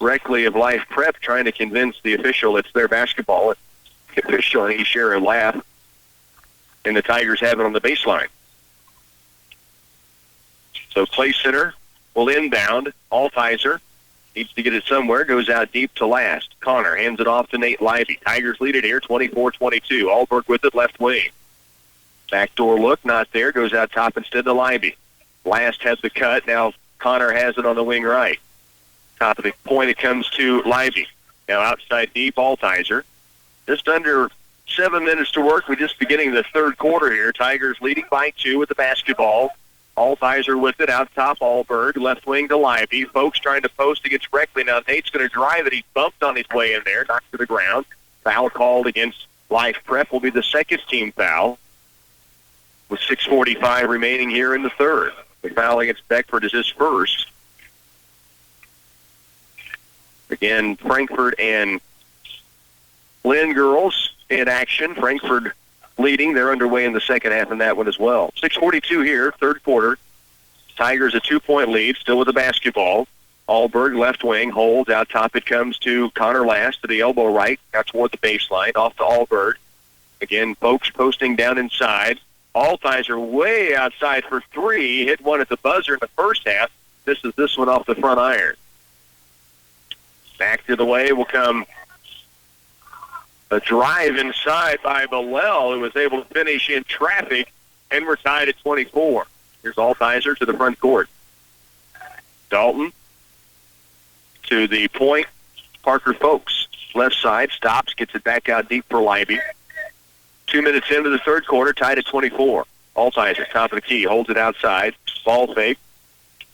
Reckley of Life Prep trying to convince the official it's their basketball. The official and he share a laugh. And the Tigers have it on the baseline. So Clay Center will inbound. Altizer needs to get it somewhere. Goes out deep to Last. Connor hands it off to Nate Livey. Tigers lead it here, 24-22. Alberg with it, left wing. Backdoor look, not there. Goes out top instead to Livey. Last has the cut. Now Connor has it on the wing right. Top of the point, it comes to Livey. Now outside deep, Altizer. Just under 7 minutes to work. We're just beginning the third quarter here. Tigers leading by 2 with the basketball. Altizer with it, out top, Alberg, left wing to Livey. Folks trying to post against Reckley. Now Nate's going to drive it. He bumped on his way in there, knocked to the ground. Foul called against Life Prep will be the second team foul with 6:45 remaining here in the third. The foul against Beckford is his first. Again, Frankfort and Linn girls in action. Frankfort leading. They're underway in the second half in that one as well. 6:42 here, third quarter. Tigers a 2-point lead, still with the basketball. Alberg, left wing, holds. Out top it comes to Connor Last to the elbow right. Out toward the baseline, off to Alberg. Again, Folks posting down inside. Altizer way outside for 3. Hit one at the buzzer in the first half. This one off the front iron. Back to the way will come a drive inside by Bellel, who was able to finish in traffic, and we're tied at 24. Here's Altizer to the front court. Dalton to the point. Parker Folks, left side, stops, gets it back out deep for Libby. 2 minutes into the third quarter, tied at 24. Altizer, top of the key, holds it outside. Ball fake.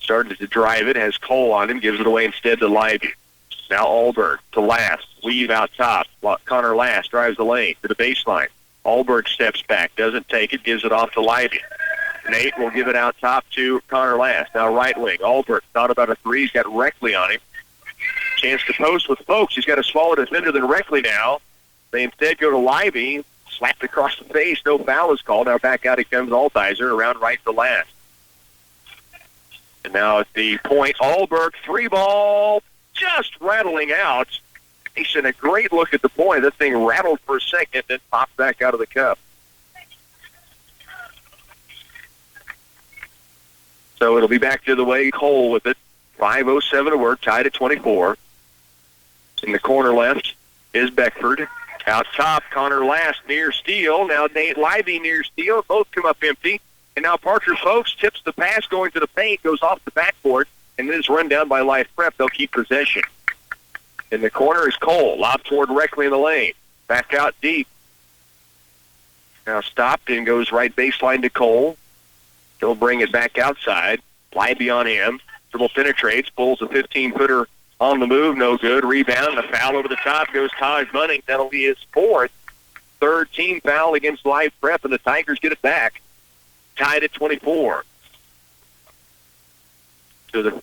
Started to drive it, has Cole on him, gives it away instead to Libby. Now Alberg to Last. Weave out top. Connor Last drives the lane to the baseline. Alberg steps back, doesn't take it, gives it off to Livey. Nate will give it out top to Connor Last. Now right wing. Alberg thought about a 3. He's got Reckley on him. Chance to post with Folks. He's got a smaller defender than Reckley now. They instead go to Livey. Slapped across the face. No foul is called. Now back out it comes Altizer around right to Last. And now at the point, Alberg, 3-ball, just rattling out. He sent a great look at the point. That thing rattled for a second, then popped back out of the cup. So it'll be back to the way. Cole with it. 5:07 to work, tied at 24. In the corner left is Beckford. Out top, Connor Last near steal. Now Nate Livey near steal. Both come up empty. And now Parker Folks tips the pass going to the paint, goes off the backboard, and then it's run down by Life Prep. They'll keep possession. In the corner is Cole. Lob toward Reckley in the lane. Back out deep. Now stopped and goes right baseline to Cole. He'll bring it back outside. Libby on him. Dribble penetrates, pulls a 15-footer on the move, no good. Rebound, a foul over the top goes Taj Munning. That'll be his fourth. Third team foul against Live Prep, and the Tigers get it back. Tied at 24. To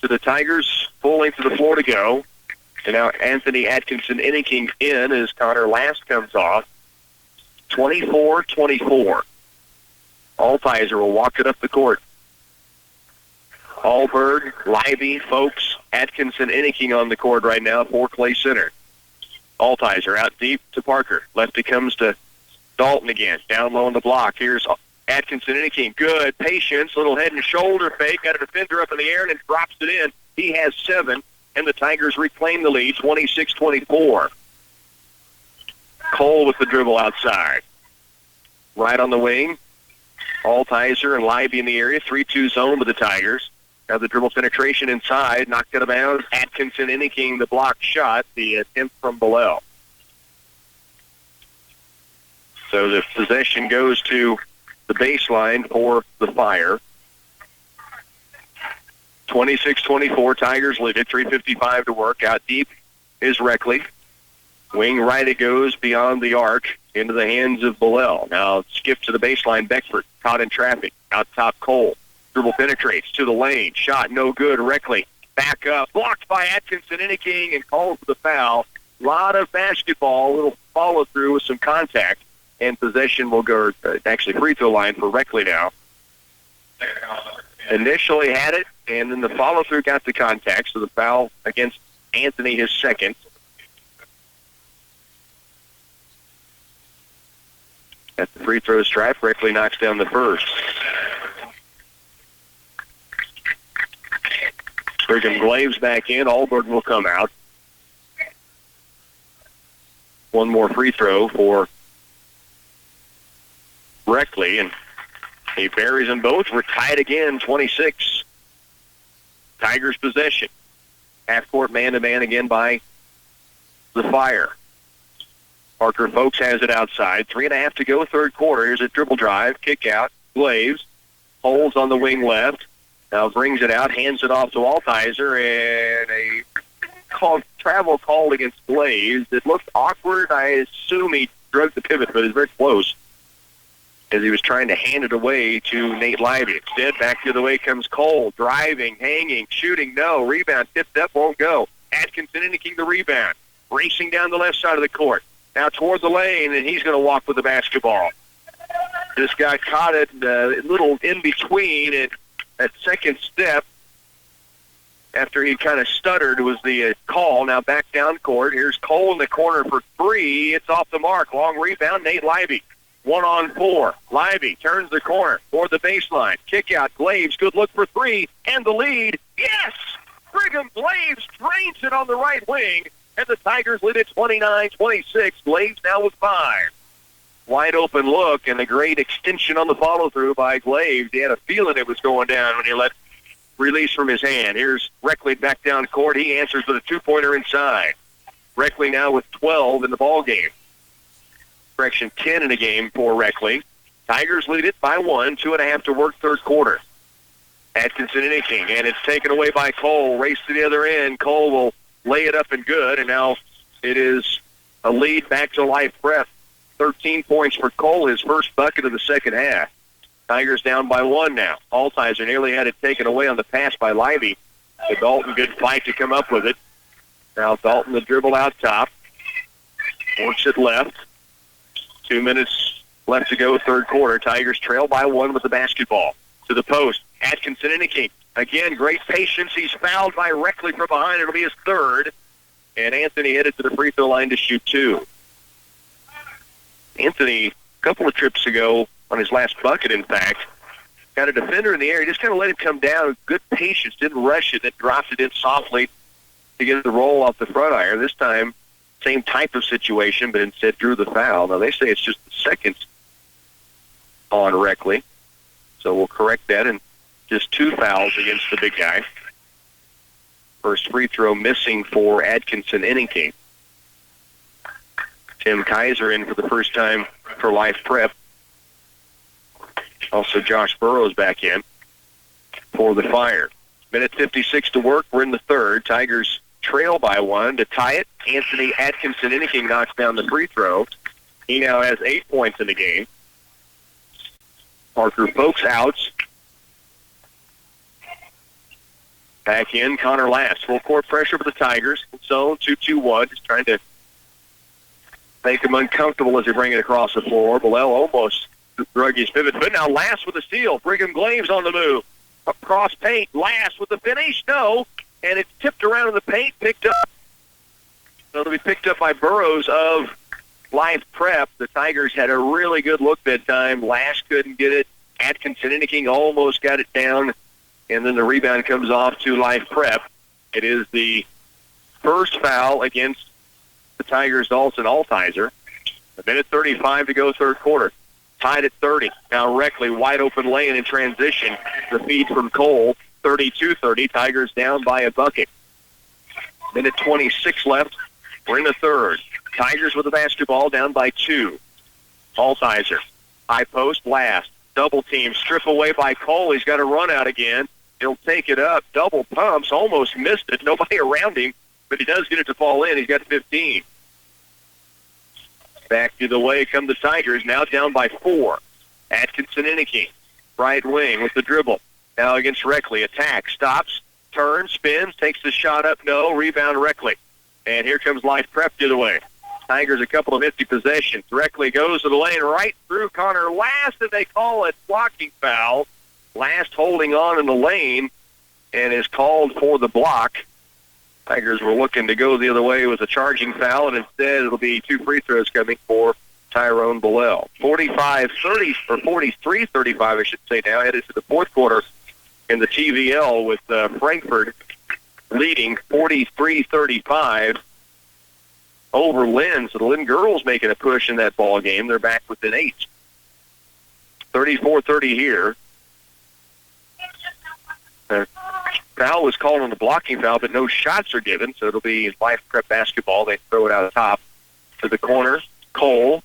the Tigers, full length of the floor to go. And now Anthony Atkinson inning in as Connor Last comes off. 24-24. Altizer will walk it up the court. Alberg, Libby, Folks, Atkinson, Inniking on the court right now for Clay Center. Altizer out deep to Parker. Lefty comes to Dalton again. Down low on the block. Here's Atkinson, Inniking. Good patience. Little head and shoulder fake. Got a defender up in the air and then drops it in. He has 7, and the Tigers reclaim the lead, 26-24. Cole with the dribble outside. Right on the wing. Altizer and Libby in the area. 3-2 zone with the Tigers. Now the dribble penetration inside. Knocked out of bounds. Atkinson Inniking the block shot. The attempt from below. So the possession goes to the baseline for the Fire. 26-24. Tigers lead it. 3:55 to work. Out deep is Reckley. Wing right it goes beyond the arc into the hands of Bellel. Now skip to the baseline. Beckford caught in traffic. Out top Cole. Dribble penetrates to the lane. Shot no good. Reckley back up. Blocked by Atkinson Inniking and called for the foul. A lot of basketball. A little follow through with some contact. And possession will go, actually free throw line for Reckley now. Initially had it, and then the follow through got the contact. So the foul against Anthony, his second. At the free throw stripe, Reckley knocks down the first. Brigham Glaves back in. Alberg will come out. One more free throw for Reckley, and he buries them both. We're tied again, 26. Tigers possession. Half-court man-to-man again by the Fire. Parker Folks has it outside. 3.5 to go, third quarter. Here's a dribble drive, kick out. Glaves holds on the wing left. Now brings it out, hands it off to Altizer, and a travel called against Glaves. It looked awkward. I assume he drug the pivot, but it's very close as he was trying to hand it away to Nate Libby. Instead, back the other way comes Cole, driving, hanging, shooting, no. Rebound, tipped up, won't go. Atkinson indicating the rebound, racing down the left side of the court. Now toward the lane, and he's going to walk with the basketball. This guy caught it a little in between, and that second step, after he kind of stuttered, was the call. Now back down court. Here's Cole in the corner for 3. It's off the mark. Long rebound, Nate Libby. 1-on-4. Libby turns the corner for the baseline. Kick out, Glaves. Good look for 3. And the lead. Yes! Brigham Glaves drains it on the right wing. And the Tigers lead at 29-26. Glaves now with 5. Wide open look and a great extension on the follow-through by Glaves. He had a feeling it was going down when he let release from his hand. Here's Reckley back down court. He answers with a 2-pointer inside. Reckley now with 12 in the ball game. Correction, 10 in the game for Reckley. Tigers lead it by 1. 2.5 to work, third quarter. Atkinson inning, and it's taken away by Cole. Race to the other end. Cole will lay it up and good, and now it is a lead back to Life Prep. 13 points for Cole, his first bucket of the second half. Tigers down by 1 now. Altizer nearly had it taken away on the pass by Libby. The Dalton, good fight to come up with it. Now Dalton the dribble out top. Works it left. 2 minutes left to go, third quarter. Tigers trail by 1 with the basketball. To the post. Atkinson indicating. Again, great patience. He's fouled by Reckley from behind. It'll be his third. And Anthony headed to the free throw line to shoot 2. Anthony, a couple of trips ago, on his last bucket, in fact, got a defender in the air. He just kind of let him come down. Good patience. Didn't rush it. Then dropped it in softly to get the roll off the front iron. This time, same type of situation, but instead drew the foul. Now, they say it's just the second on Reckley. So we'll correct that, and just 2 fouls against the big guy. First free throw missing for Atkinson Inning. Tim Kaiser in for the first time for Life Prep. Also, Josh Burrows back in for the Fire. Minute 56 to work. We're in the third. Tigers trail by 1 to tie it. Anthony Atkinson-Inniking knocks down the free throw. He now has 8 points in the game. Parker Folks out. Back in, Connor Last. Full court pressure for the Tigers. Zone 2-2-1. Just trying to make them uncomfortable as they bring it across the floor. Bilal almost drug his pivot. But now Last with the steal. Brigham Glaves on the move. Across paint. Last with the finish. No. And it's tipped around in the paint. Picked up. So it'll be picked up by Burrows of Life Prep. The Tigers had a really good look that time. Last couldn't get it. Atkinson-Inniking almost got it down. And then the rebound comes off to Life Prep. It is the first foul against the Tigers' Dalton Altizer. A minute 35 to go, third quarter. Tied at 30. Now Reckley, wide open lane in transition. The feed from Cole, 32-30. Tigers down by a bucket. Minute 26 left. We're in the third. Tigers with the basketball, down by 2. Altizer. High post, Last. Double team, strip away by Cole. He's got a run out again. He'll take it up. Double pumps, almost missed it. Nobody around him, but he does get it to fall in. He's got 15. Back to the way come the Tigers, now down by 4. Atkinson-Inniking, right wing with the dribble. Now against Reckley, attack, stops, turns, spins, takes the shot up, no, rebound Reckley. And here comes Life Prep to the way. Tigers a couple of empty possessions. Reckley goes to the lane right through Connor Last, and they call it blocking foul. Last holding on in the lane and is called for the block. Tigers were looking to go the other way with a charging foul, and instead it'll be 2 free throws coming for Tyrone Bilal. 45-30, or 43-35, I should say now, headed to the fourth quarter in the TVL with Frankfort leading 43-35 over Linn. So the Linn girls making a push in that ball game. They're back within 8. 34-30 here. Foul was called on the blocking foul, but no shots are given, so it'll be Life Prep basketball. They throw it out of top to the corner. Cole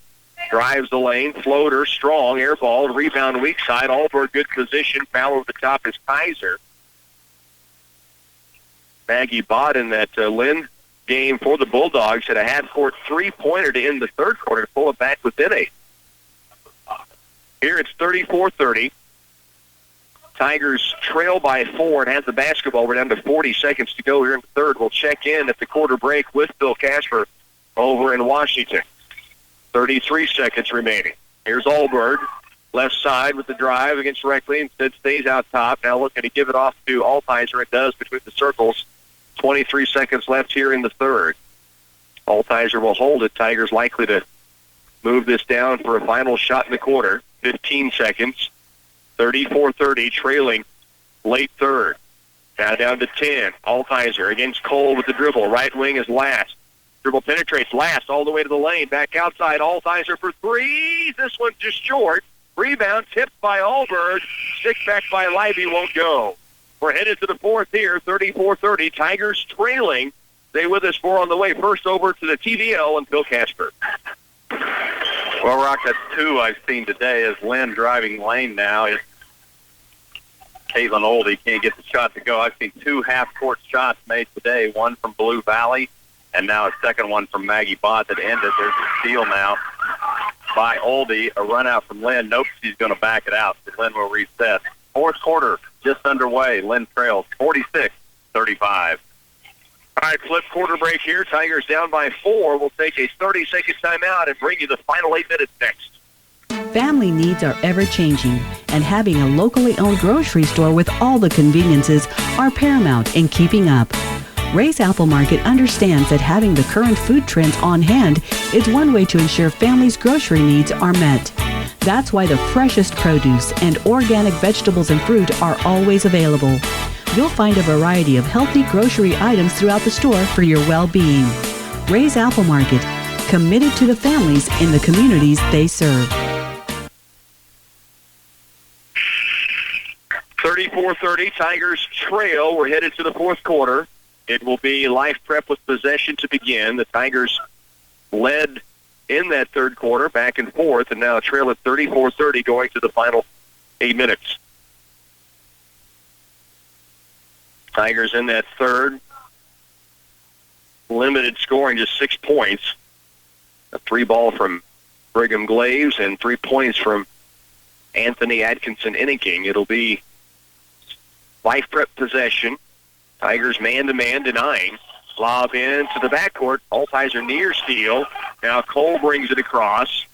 drives the lane, floater, strong, air ball, rebound weak side, Allberg good position, foul over the top is Kaiser. Maggie Bott in that Linn game for the Bulldogs had a half-court three-pointer to end the third quarter to pull it back within 8. Here it's 34-30. Tigers trail by 4 and have the basketball. We're down to 40 seconds to go here in the third. We'll check in at the quarter break with Bill Casper over in Washington. 33 seconds remaining. Here's Allberg, left side with the drive against Reckley. Instead stays out top. Now looking to give it off to Altizer. It does between the circles. 23 seconds left here in the third. Altizer will hold it. Tigers likely to move this down for a final shot in the quarter. 15 seconds. 34-30, trailing late third. Now down to 10. Altizer against Cole with the dribble. Right wing is Last. Dribble penetrates. Last all the way to the lane. Back outside. Altizer for 3. This one's just short. Rebound tipped by Allberg. Stick back by Libby won't go. We're headed to the fourth here. 34-30. Tigers trailing. Stay with us for on the way. First over to the TVL and Phil Casper. Well, Rock, that's 2 I've seen today as Linn driving lane now. Is Caitlin Oldie can't get the shot to go. I've seen 2 half-court shots made today, one from Blue Valley and now a second one from Maggie Bott that ended. There's a steal now by Oldie, a run out from Linn. Nope, she's going to back it out. So Linn will reset. Fourth quarter just underway. Linn trails 46-35. All right, flip quarter break here. Tigers down by 4. We'll take a 30-second timeout and bring you the final 8 minutes next. Family needs are ever-changing, and having a locally owned grocery store with all the conveniences are paramount in keeping up. Ray's Apple Market understands that having the current food trends on hand is one way to ensure families' grocery needs are met. That's why the freshest produce and organic vegetables and fruit are always available. You'll find a variety of healthy grocery items throughout the store for your well-being. Ray's Apple Market, committed to the families in the communities they serve. 34-30, Tigers trail. We're headed to the fourth quarter. It will be Life Prep with possession to begin. The Tigers led in that third quarter, back and forth, and now trail at 34-30 going to the final 8 minutes. Tigers in that third. Limited scoring, just 6 points. A 3-ball from Brigham Glaves and 3 points from Anthony Atkinson-Inniking. It'll be life prep possession. Tigers man-to-man denying. Lob in to the backcourt. Altizer near steal. Now Cole brings it across.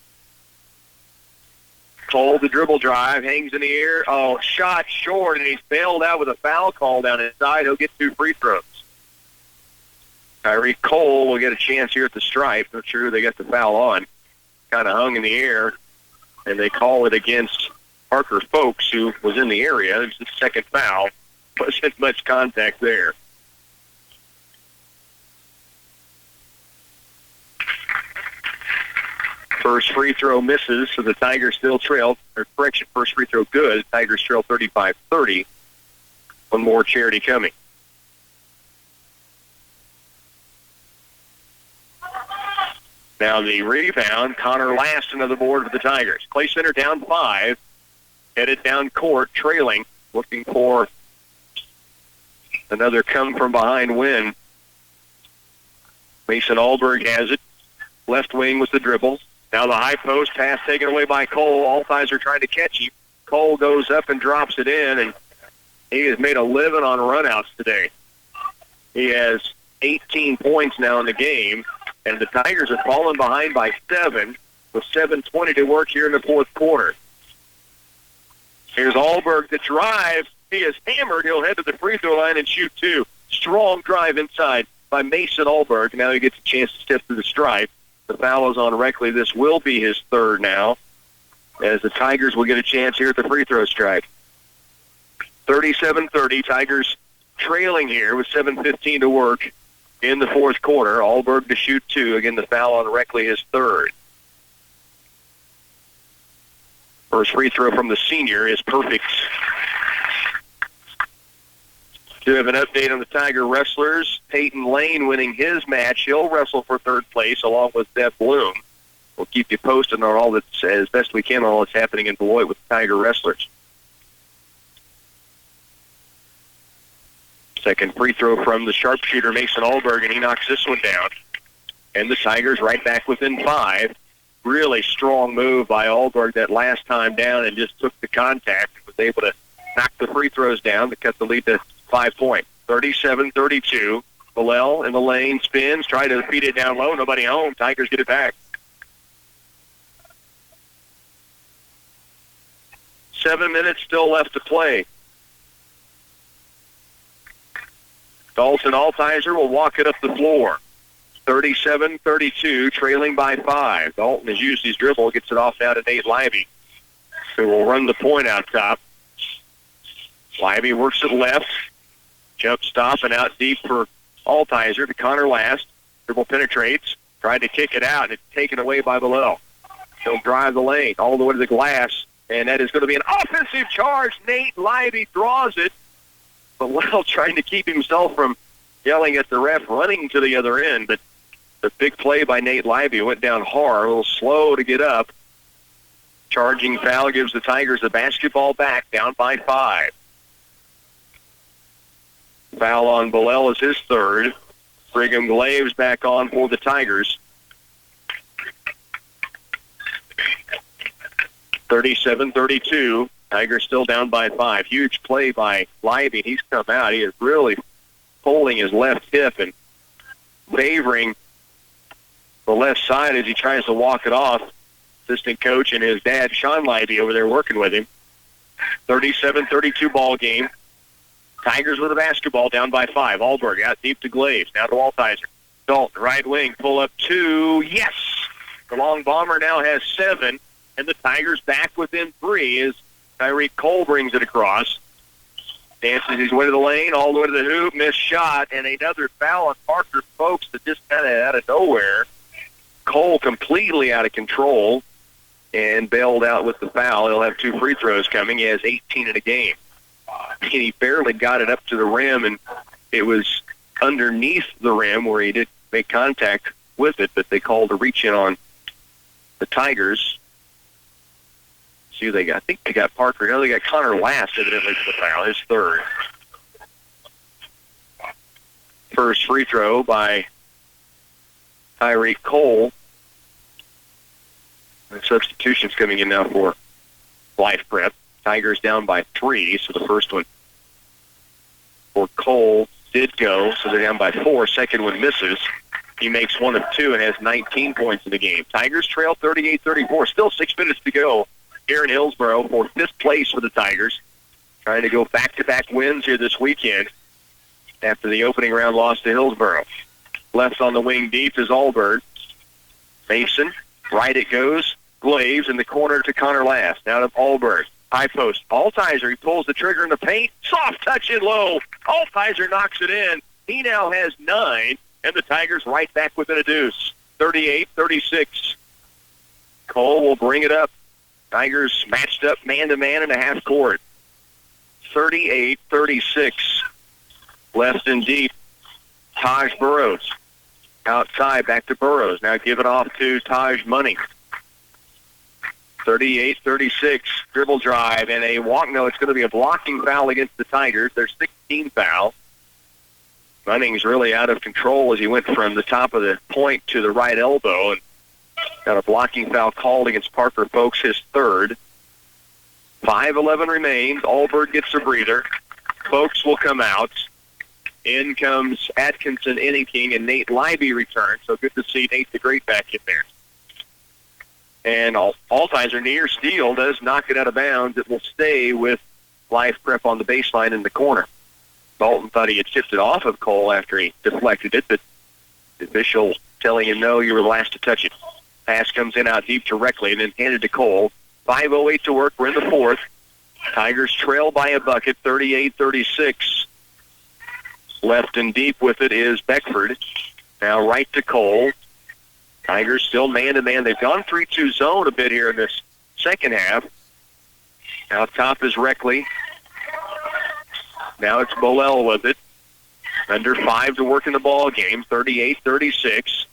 Cole, the dribble drive, hangs in the air. Oh, shot short, and he's bailed out with a foul call down inside. He'll get 2 free throws. Tyreek Cole will get a chance here at the stripe. Not sure they got the foul on. Kind of hung in the air, and they call it against Parker Folks, who was in the area. It was the second foul. Wasn't much contact there. First free throw misses, so the Tigers still trail. Or correction, first free throw good. Tigers trail 35-30. One more charity coming. Now the rebound, Connor Last into the board for the Tigers. Clay Center down 5. Headed down court, trailing, looking for another come-from-behind win. Mason Alberg has it. Left wing with the dribble. Now the high post pass taken away by Cole. Altizer trying to catch him. Cole goes up and drops it in, and he has made a living on runouts today. He has 18 points now in the game, and the Tigers have fallen behind by 7 with 7:20 to work here in the fourth quarter. Here's Alberg the drive. He is hammered. He'll head to the free throw line and shoot 2. Strong drive inside by Mason Alberg. Now he gets a chance to step through the stripe. The foul is on Reckley. This will be his third now, as the Tigers will get a chance here at the free throw stripe. 37-30. Tigers trailing here with 7:15 to work in the fourth quarter. Alberg to shoot 2. Again, the foul on Reckley, his third. First free throw from the senior is perfect. Do have an update on the Tiger wrestlers. Peyton Lane winning his match. He'll wrestle for third place along with Deb Bloom. We'll keep you posted on all that's, as best we can, on all that's happening in Beloit with the Tiger wrestlers. Second free throw from the sharpshooter, Mason Alberg, and he knocks this one down. And the Tigers right back within 5. Really strong move by Alberg that last time down, and just took the contact. Was able to knock the free throws down to cut the lead to 5 points. 37-32. Bellel in the lane, spins, try to feed it down low. Nobody home. Tigers get it back. 7 minutes still left to play. Dalton Altizer will walk it up the floor. 37-32, trailing by 5. Dalton has used his dribble, gets it off now to Nate Livey, who will run the point out top. Livey works it left. Jump stop and out deep for Altizer to Connor Last. Dribble penetrates. Tried to kick it out. It's taken away by Bellel. He'll drive the lane all the way to the glass, and that is going to be an offensive charge. Nate Livey draws it. Bellel trying to keep himself from yelling at the ref, running to the other end, but the big play by Nate Livey went down hard, a little slow to get up. Charging foul gives the Tigers the basketball back, down by 5. Foul on Bellel is his third. Brigham Glaves back on for the Tigers. 37-32. Tigers still down by 5. Huge play by Livey. He's come out. He is really pulling his left hip and favoring the left side as he tries to walk it off. Assistant coach and his dad, Sean Livey, over there working with him. 37-32 ball game. Tigers with the basketball, down by 5. Alberg out deep to Glaves. Now to Altizer. Dalton, right wing, pull up 2. Yes! The long bomber now has 7, and the Tigers back within 3 as Tyreek Cole brings it across. Dances his way to the lane, all the way to the hoop, missed shot, and another foul on Parker Folks that just kind of out of nowhere. Cole completely out of control and bailed out with the foul. He'll have 2 free throws coming. He has 18 in a game. And he barely got it up to the rim, and it was underneath the rim where he did make contact with it, but they called a reach in on the Tigers. See who they got. I think they got Parker. No, they got Connor Last, evidently, for the foul, his third. First free throw by Tyreek Cole. And substitutions coming in now for Life Prep. Tigers down by 3, so the first one for Cole did go, so they're down by 4. Second one misses. He makes 1 of 2 and has 19 points in the game. Tigers trail 38-34. Still 6 minutes to go here in Hillsboro for 5th place for the Tigers. Trying to go back-to-back wins here this weekend after the opening round loss to Hillsboro. Left on the wing deep is Allbird. Mason, right it goes. Glaves in the corner to Connor Last. Now to Allbird. High post. Altizer, he pulls the trigger in the paint. Soft touch in low. Altizer knocks it in. He now has 9, and the Tigers right back within a deuce. 38-36. Cole will bring it up. Tigers matched up man-to-man in a half court. 38-36. Left and deep. Taj Burrows. Outside, back to Burrows. Now give it off to Taj Money. 38-36, dribble drive, and a walk. No, it's going to be a blocking foul against the Tigers. Their 16th foul. Running's really out of control as he went from the top of the point to the right elbow, and got a blocking foul called against Parker Folks, his third. 5:11 remains. Allbird gets a breather. Folks will come out. In comes Atkinson, Inningking, and Nate Libby return. So good to see Nate the Great back in there. And Altizer near steal does knock it out of bounds. It will stay with Life Prep on the baseline in the corner. Dalton thought he had chipped it off of Cole after he deflected it, but the official telling him, no, you were the last to touch it. Pass comes in out deep directly and then handed to Cole. 5:08 to work. We're in the fourth. Tigers trail by a bucket, 38-36. Left and deep with it is Beckford. Now right to Cole. Tigers still man-to-man. They've gone 3-2 zone a bit here in this second half. Now top is Reckley. Now it's Bolell with it. Under 5 to work in the ball game. 38-36.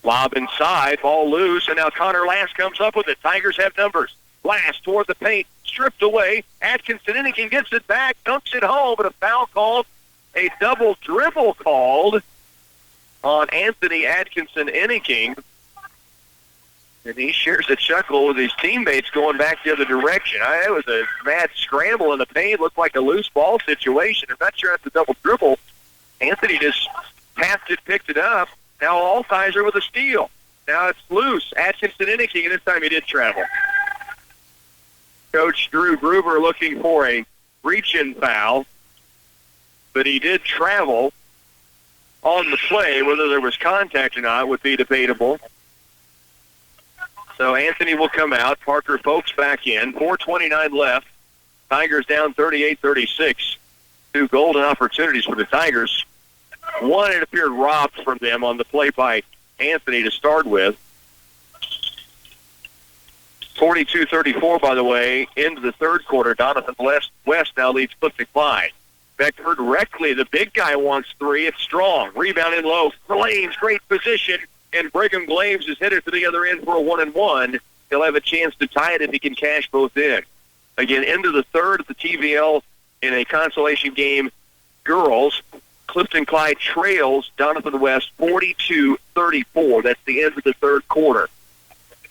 Lob inside, ball loose, and now Connor Last comes up with it. Tigers have numbers. Last toward the paint, stripped away. Atkinson Inningking gets it back, dunks it home, but a foul called. A double dribble called on Anthony Atkinson Inningking. And he shares a chuckle with his teammates going back the other direction. It was a mad scramble in the paint. Looked like a loose ball situation. I'm not sure that's a double dribble. Anthony just passed it, picked it up. Now Altizer with a steal. Now it's loose. Atkinson Inningking, and this time he did travel. Coach Drew Gruber looking for a reach-in foul, but he did travel on the play. Whether there was contact or not would be debatable. So Anthony will come out. Parker Folks back in. 4:29 left. Tigers down 38-36. 2 golden opportunities for the Tigers. One, it appeared robbed from them on the play by Anthony to start with. 42-34, by the way, into the third quarter. Donovan West now leads Clifton Clyde. Beckford Reckley, the big guy, wants 3. It's strong. Rebound in low. Glaves, great position. And Brigham Glaves is headed to the other end for a 1-and-1. He'll have a chance to tie it if he can cash both in. Again, into the third of the TVL in a consolation game. Girls, Clifton Clyde trails Donovan West 42-34. That's the end of the third quarter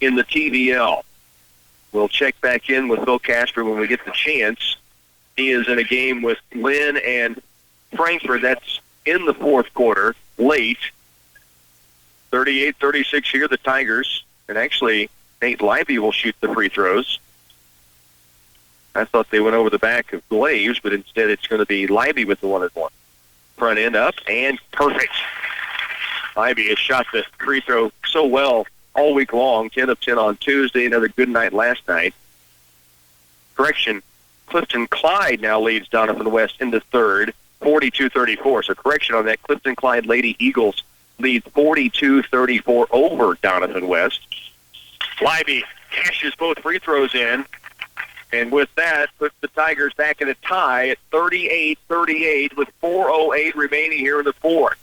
in the TVL. We'll check back in with Phil Casper when we get the chance. He is in a game with Linn and Frankfort. That's in the fourth quarter, late. 38-36 here, the Tigers. And actually, Nate Libby will shoot the free throws. I thought they went over the back of Glaves, but instead it's going to be Libby with the 1-and-1. Front end up, and perfect. Libby has shot the free throw so well all week long. 10 of 10 on Tuesday, another good night last night. Correction, Clifton Clyde now leads Donovan West in the third, 42-34. So correction on that, Clifton Clyde Lady Eagles lead 42-34 over Donovan West. Libby cashes both free throws in, and with that, puts the Tigers back in a tie at 38-38 with 4:08 remaining here in the fourth.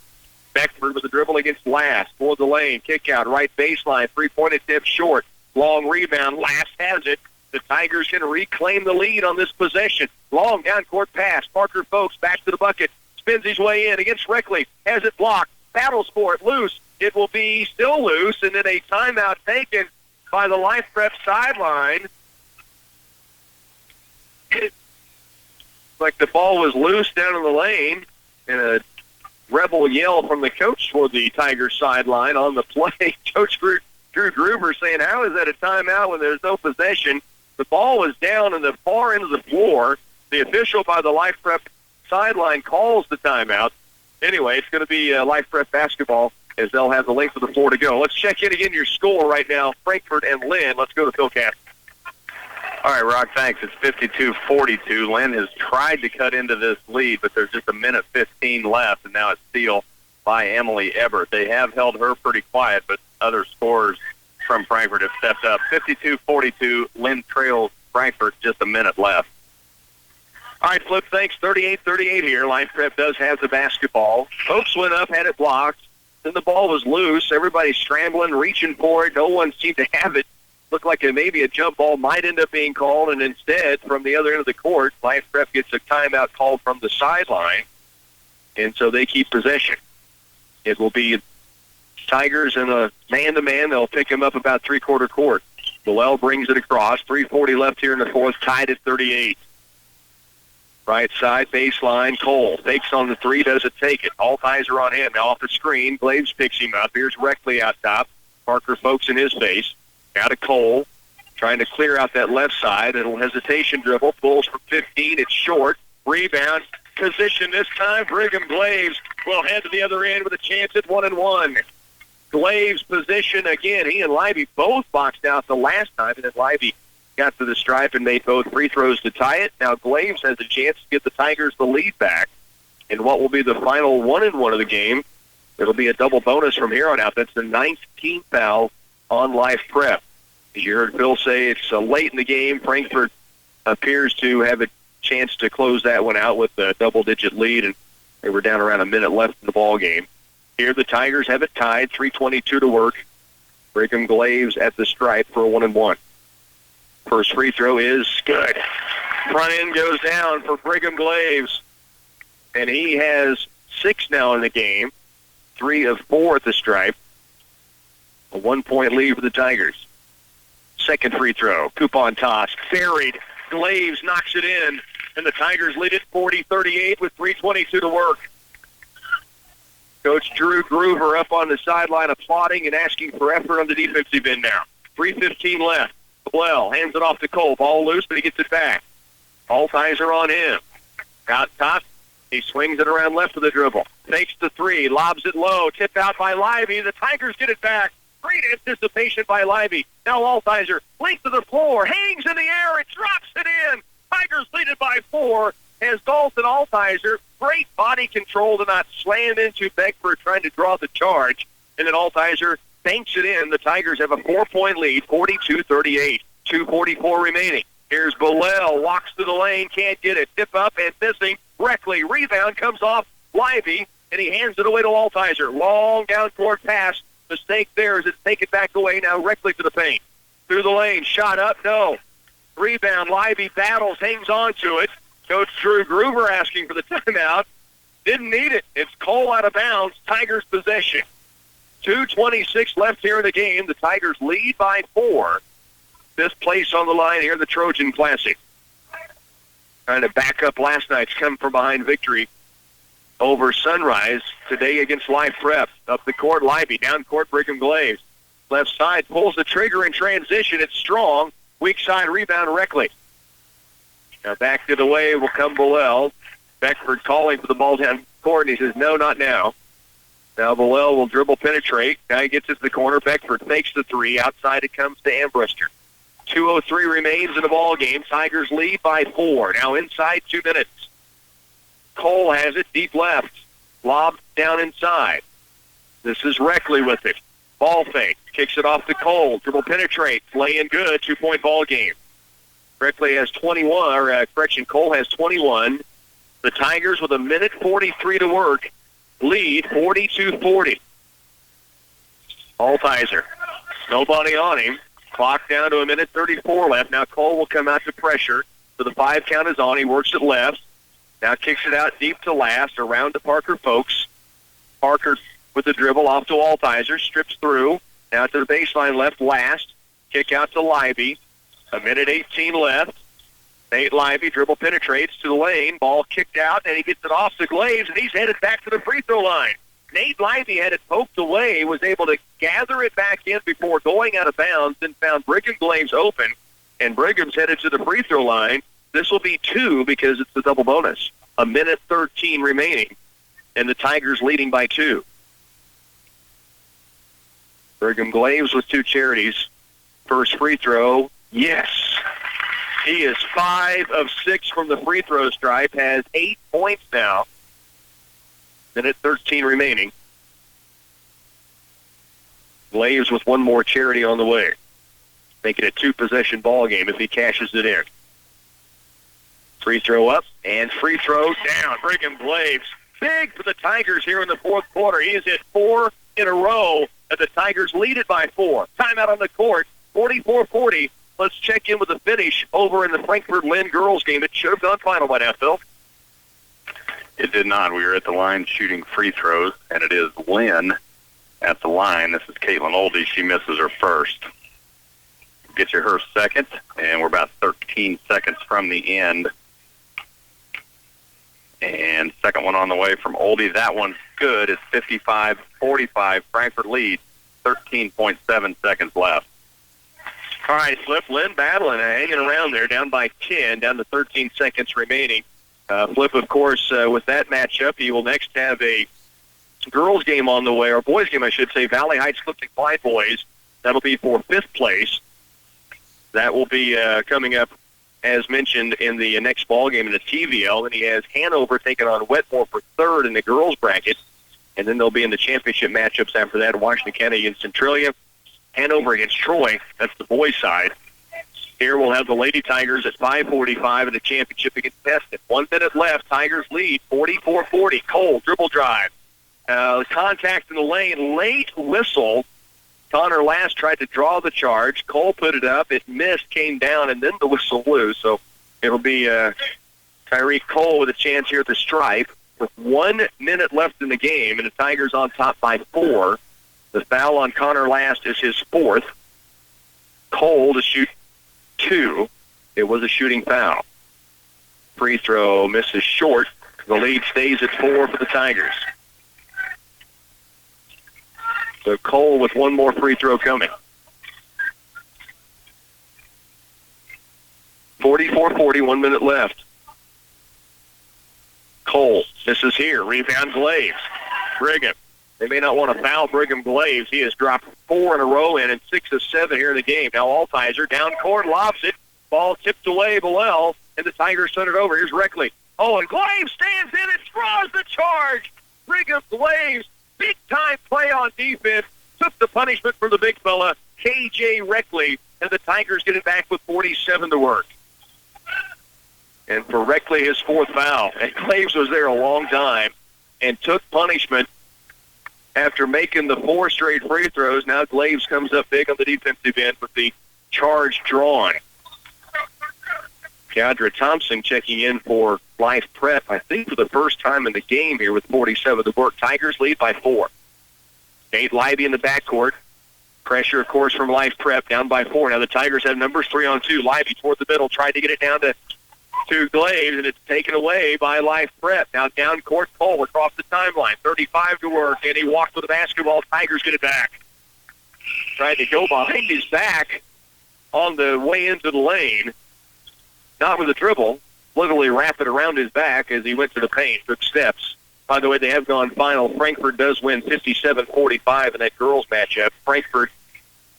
Beckford with a dribble against Last. For the lane, kick out, right baseline, three-point attempt short. Long rebound, Last has it. The Tigers can reclaim the lead on this possession. Long down-court pass. Parker Folks back to the bucket. Spins his way in against Reckley. Has it blocked. Battles for it. Loose. It will be still loose, and then a timeout taken by the Life Prep sideline. Like the ball was loose down in the lane, and a rebel yell from the coach for the Tigers sideline on the play. Coach Drew Gruber saying, how is that a timeout when there's no possession? The ball was down in the far end of the floor. The official by the Life Prep sideline calls the timeout. Anyway, it's going to be Life Prep basketball as they'll have the length of the floor to go. Let's check in again your score right now, Frankfort and Linn. Let's go to Phil Cass. All right, Rock, thanks. It's 52-42. Linn has tried to cut into this lead, but there's just a minute 15 left, and now it's steal by Emily Ebert. They have held her pretty quiet, but other scorers from Frankfort have stepped up. 52-42, Linn trails Frankfort, just a minute left. All right, Flip, thanks. 38-38 here. Life Prep does have the basketball. Folks went up, had it blocked. Then the ball was loose. Everybody scrambling, reaching for it. No one seemed to have it. Looked like maybe a jump ball might end up being called, and instead, from the other end of the court, Life Prep gets a timeout called from the sideline, and so they keep possession. It will be Tigers in a man-to-man. They'll pick him up about three-quarter court. Bilal brings it across. 3:40 left here in the fourth, tied at 38. Right side baseline, Cole fakes on the three, doesn't take it. All eyes are on him. Now off the screen, Glaves picks him up. Here's Reckley out top. Parker Folks in his face. Now to Cole, trying to clear out that left side. It'll hesitation dribble, pulls from 15. It's short. Rebound, position this time. Brigham Glaves will head to the other end with a chance at 1-1. Glaves' position again. He and Lively both boxed out the last time, and then Lively got to the stripe and made both free throws to tie it. Now Glaves has a chance to get the Tigers the lead back in what will be the final 1-1 of the game. It'll be a double bonus from here on out. That's the 9th team foul on Life Prep. As you heard Phil say, it's late in the game. Frankfort appears to have a chance to close that one out with a double-digit lead, and they were down around a minute left in the ball game. Here the Tigers have it tied, 3:22 to work. Brigham Glaves at the stripe for a 1-1. First free throw is good. Front end goes down for Brigham Glaves, and he has 6 now in the game, 3 of 4 at the stripe. A 1-point lead for the Tigers. Second free throw, coupon toss, buried. Glaves knocks it in, and the Tigers lead it 40-38 with 3:22 to work. Coach Drew Gruber up on the sideline applauding and asking for effort on the defensive end now. 3:15 left. Well, hands it off to Cole. Ball loose, but he gets it back. All eyes are on him. Out top, he swings it around left of the dribble. Fakes the three, lobs it low, tipped out by Lively. The Tigers get it back. Great anticipation by Lively. Now Altizer, length of the floor, hangs in the air, and drops it in. Tigers lead it by 4 as Dalton Altizer, great body control to not slam into Beckford trying to draw the charge. And then Altizer banks it in. The Tigers have a 4-point lead, 42-38. 2:44 remaining. Here's Bilal, walks to the lane, can't get it. Tip up and missing. Reckley, rebound comes off Lively, and he hands it away to Altizer. Long down court pass. Mistake there as it's taken back away. Now Reckley to the paint. Through the lane, shot up, no. Rebound, Lively battles, hangs on to it. Coach Drew Gruber asking for the timeout. Didn't need it. It's Cole out of bounds. Tigers possession. 2:26 left here in the game. The Tigers lead by 4. This place on the line here, the Trojan Classic. Trying to back up last night's come from behind victory over Sunrise today against Life Prep. Up the court, Lively. Down court, Brigham Glaves. Left side, pulls the trigger in transition. It's strong. Weak side rebound, Reckley. Now back to the way will come Bilal. Beckford calling for the ball down court, and he says, no, not now. Now Bilal will dribble penetrate. Now he gets it to the corner. Beckford fakes the three. Outside it comes to Ambruster. 2:03 remains in the ball game. Tigers lead by 4. Now inside 2 minutes. Cole has it deep left. Lob down inside. This is Reckley with it. Ball fake. Kicks it off to Cole. Dribble penetrate. Lay in good. 2-point ball game. Reckley has 21. Cole has 21. The Tigers with a minute 43 to work. Lead 42-40. Altizer. Nobody on him. Clock down to 1:34 left. Now Cole will come out to pressure. So the 5 count is on. He works it left. Now kicks it out deep to last, around to Parker Folks. Parker with the dribble off to Altizer, strips through. Now to the baseline left last. Kick out to Libby. 1:18 left. Nate Libby dribble penetrates to the lane. Ball kicked out, and he gets it off to Glaves, and he's headed back to the free throw line. Nate Libby had it poked away, was able to gather it back in before going out of bounds, then found Brigham Glaves open, and Brigham's headed to the free throw line. This will be 2 because it's the double bonus. 1:13 remaining, and the Tigers leading by 2. Brigham Glaves with 2 charities. First free throw, yes. He is 5 of 6 from the free throw stripe, has 8 points now. 1:13 remaining. Glaves with 1 more charity on the way. Make it a 2-possession ball game if he cashes it in. Free throw up and free throw down. Brigham Glaves, big for the Tigers here in the fourth quarter. He has hit 4 in a row, and the Tigers lead it by 4. Timeout on the court, 44-40. Let's check in with the finish over in the Frankfort Linn girls game. It should have gone final by now, Phil. It did not. We were at the line shooting free throws, and it is Linn at the line. This is Caitlin Oldie. She misses her first. Gets you her second, and we're about 13 seconds from the end. And second one on the way from Oldie. That one's good. It's 55-45. Frankfort leads. 13.7 seconds left. All right, Flip, Linn battling, hanging around there, down by 10, down to 13 seconds remaining. Flip, of course, with that matchup, he will next have a girls game on the way, or boys game, I should say, Valley Heights Clifton Clyde boys. That'll be for 5th place. That will be coming up, as mentioned, in the next ball game in the TVL. And he has Hanover taking on Wetmore for 3rd in the girls bracket. And then they'll be in the championship matchups after that, Washington County against Centralia. Hanover against Troy. That's the boys' side. Here we'll have the Lady Tigers at 5:45 in the championship against Peston. 1 minute left. Tigers lead 44-40. Cole, dribble drive. Contact in the lane. Late whistle. Connor Last tried to draw the charge. Cole put it up. It missed, came down, and then the whistle blew. So it'll be Tyreek Cole with a chance here at the stripe with 1 minute left in the game, and the Tigers on top by 4. The foul on Connor Last is his 4th. Cole to shoot 2. It was a shooting foul. Free throw misses short. The lead stays at 4 for the Tigers. So Cole with 1 more free throw coming. 44-40, 1 minute left. Cole, this is here. Rebound Glaves. Brigham. They may not want to foul Brigham Glaves. He has dropped 4 in a row and 6 of 7 here in the game. Now Altizer down court, lobs it. Ball tipped away below, and the Tigers send it over. Here's Reckley. Oh, and Glaves stands in and draws the charge. Brigham Glaves, big-time play on defense, took the punishment from the big fella, K.J. Reckley, and the Tigers get it back with 47 to work. And for Reckley, his 4th foul. And Glaves was there a long time and took punishment after making the 4 straight free throws. Now Glaves comes up big on the defensive end with the charge drawn. Keandra Thompson checking in for Life Prep, I think for the first time in the game here with 47 to work. Tigers lead by 4. Nate Libby in the backcourt. Pressure, of course, from Life Prep, down by 4. Now the Tigers have numbers 3-on-2. Libby toward the middle, tried to get it down to Glaves, and it's taken away by Life Prep. Now down court, Cole across the timeline. 35 to work, and he walked with the basketball. Tigers get it back. Tried to go behind his back on the way into the lane. Not with a dribble. Literally wrapped it around his back as he went to the paint, took steps. By the way, they have gone final. Frankfort does win 57-45 in that girls matchup. Frankfort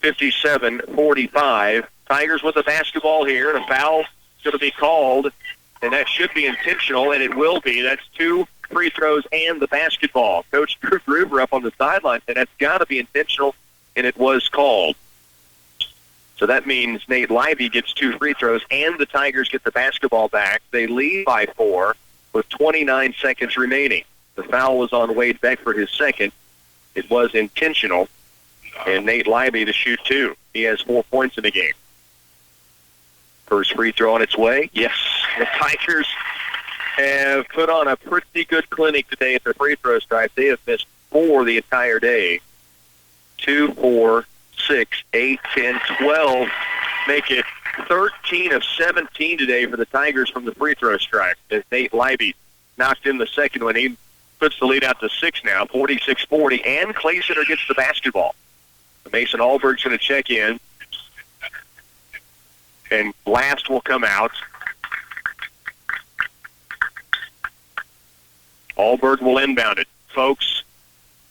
57-45. Tigers with the basketball here, and a foul going to be called, and that should be intentional, and it will be. That's 2 free throws and the basketball. Coach Drew Gruber up on the sideline said that's got to be intentional, and it was called. So that means Nate Libby gets 2 free throws, and the Tigers get the basketball back. They lead by 4 with 29 seconds remaining. The foul was on Wade Beckford, his 2nd. It was intentional, and Nate Libby to shoot 2. He has 4 points in the game. First free throw on its way. Yes, the Tigers have put on a pretty good clinic today at the free throw stripe. They have missed 4 the entire day. 2, 4, 6, 8, 10, 12. Make it 13 of 17 today for the Tigers from the free throw stripe. As Nate Leiby knocked in the second one. He puts the lead out to 6 now, 46-40, and Claycenter gets the basketball. Mason Hallberg's going to check in, and last will come out. Hallberg will inbound it. Folks,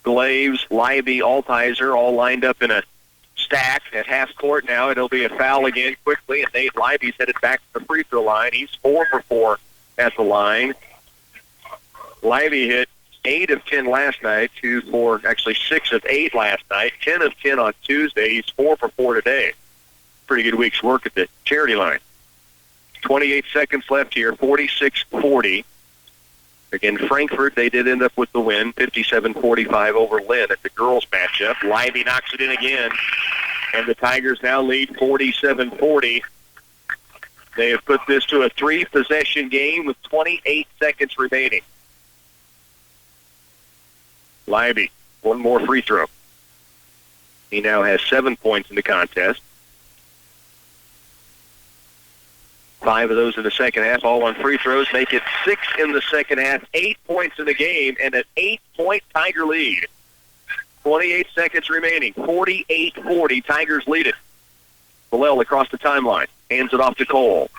Glaves, Leiby, Altizer all lined up in a stack at half court now. It'll be a foul again quickly, and Nate Leiby's headed back to the free throw line. He's 4 for 4 at the line. Leiby hit 8 of 10 last night, 6 of 8 last night, 10 of 10 on Tuesday. He's 4 for 4 today. Pretty good week's work at the charity line. 28 seconds left here, 46-40. Again, Frankfort, they did end up with the win, 57-45 over Linn at the girls' matchup. Leiby knocks it in again, and the Tigers now lead 47-40. They have put this to a 3-possession game with 28 seconds remaining. Leiby, one more free throw. He now has 7 points in the contest. 5 of those in the second half, all on free throws. Make it 6 in the second half, 8 points in the game, and an 8-point Tiger lead. 28 seconds remaining, 48-40. Tigers lead it. Bilal across the timeline, hands it off to Cole.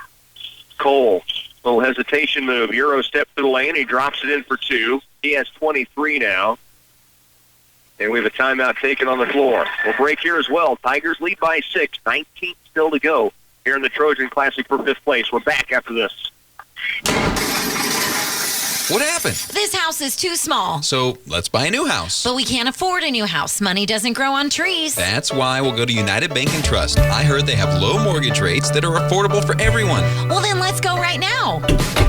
Cole, little hesitation move. Euro step to the lane. He drops it in for 2. He has 23 now. And we have a timeout taken on the floor. We'll break here as well. Tigers lead by 6, 19 still to go here in the Trojan Classic for 5th place. We're back after this. What happened? This house is too small. So let's buy a new house. But we can't afford a new house. Money doesn't grow on trees. That's why we'll go to United Bank and Trust. I heard they have low mortgage rates that are affordable for everyone. Well, then let's go right now.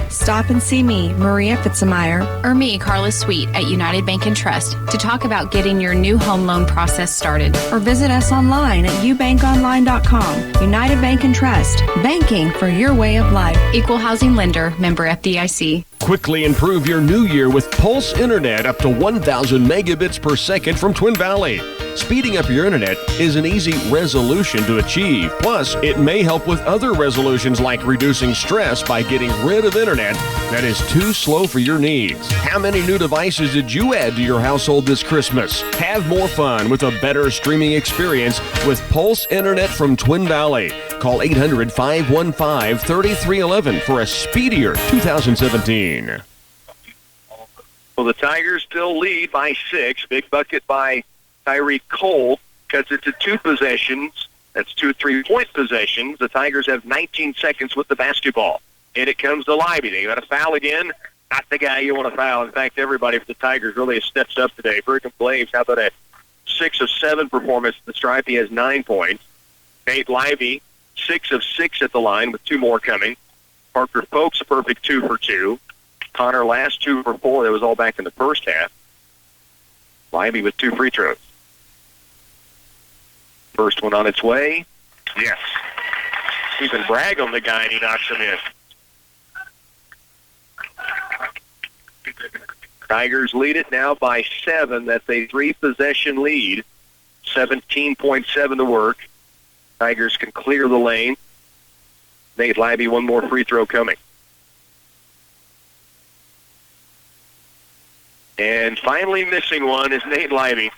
Stop and see me, Maria Fitzemeyer, or me, Carla Sweet, at United Bank and Trust to talk about getting your new home loan process started. Or visit us online at ubankonline.com. United Bank and Trust. Banking for your way of life. Equal housing lender, member FDIC. Quickly improve your new year with Pulse Internet up to 1,000 megabits per second from Twin Valley. Speeding up your internet is an easy resolution to achieve. Plus, it may help with other resolutions like reducing stress by getting rid of internet that is too slow for your needs. How many new devices did you add to your household this Christmas? Have more fun with a better streaming experience with Pulse Internet from Twin Valley. Call 800-515-3311 for a speedier 2017. Well, the Tigers still lead by 6. Big bucket by Tyreek Cole cuts it to 2 possessions. That's 2 3-point possessions. The Tigers have 19 seconds with the basketball. And it comes to Leiby. They got a foul again. Not the guy you want to foul. In fact, everybody for the Tigers really has stepped up today. Brigham Glaves, how about a 6 of 7 performance at the stripe? He has 9 points. Nate Leiby, 6 of 6 at the line with 2 more coming. Parker Folks, a perfect 2 for 2. Connor last 2 for 4. That was all back in the first half. Leiby with 2 free throws. First one on its way. Yes. You can brag on the guy and he knocks him in. Tigers lead it now by 7. That's a 3-possession lead. 17.7 to work. Tigers can clear the lane. Nate Leiby, 1 more free throw coming. And finally missing one is Nate Leiby.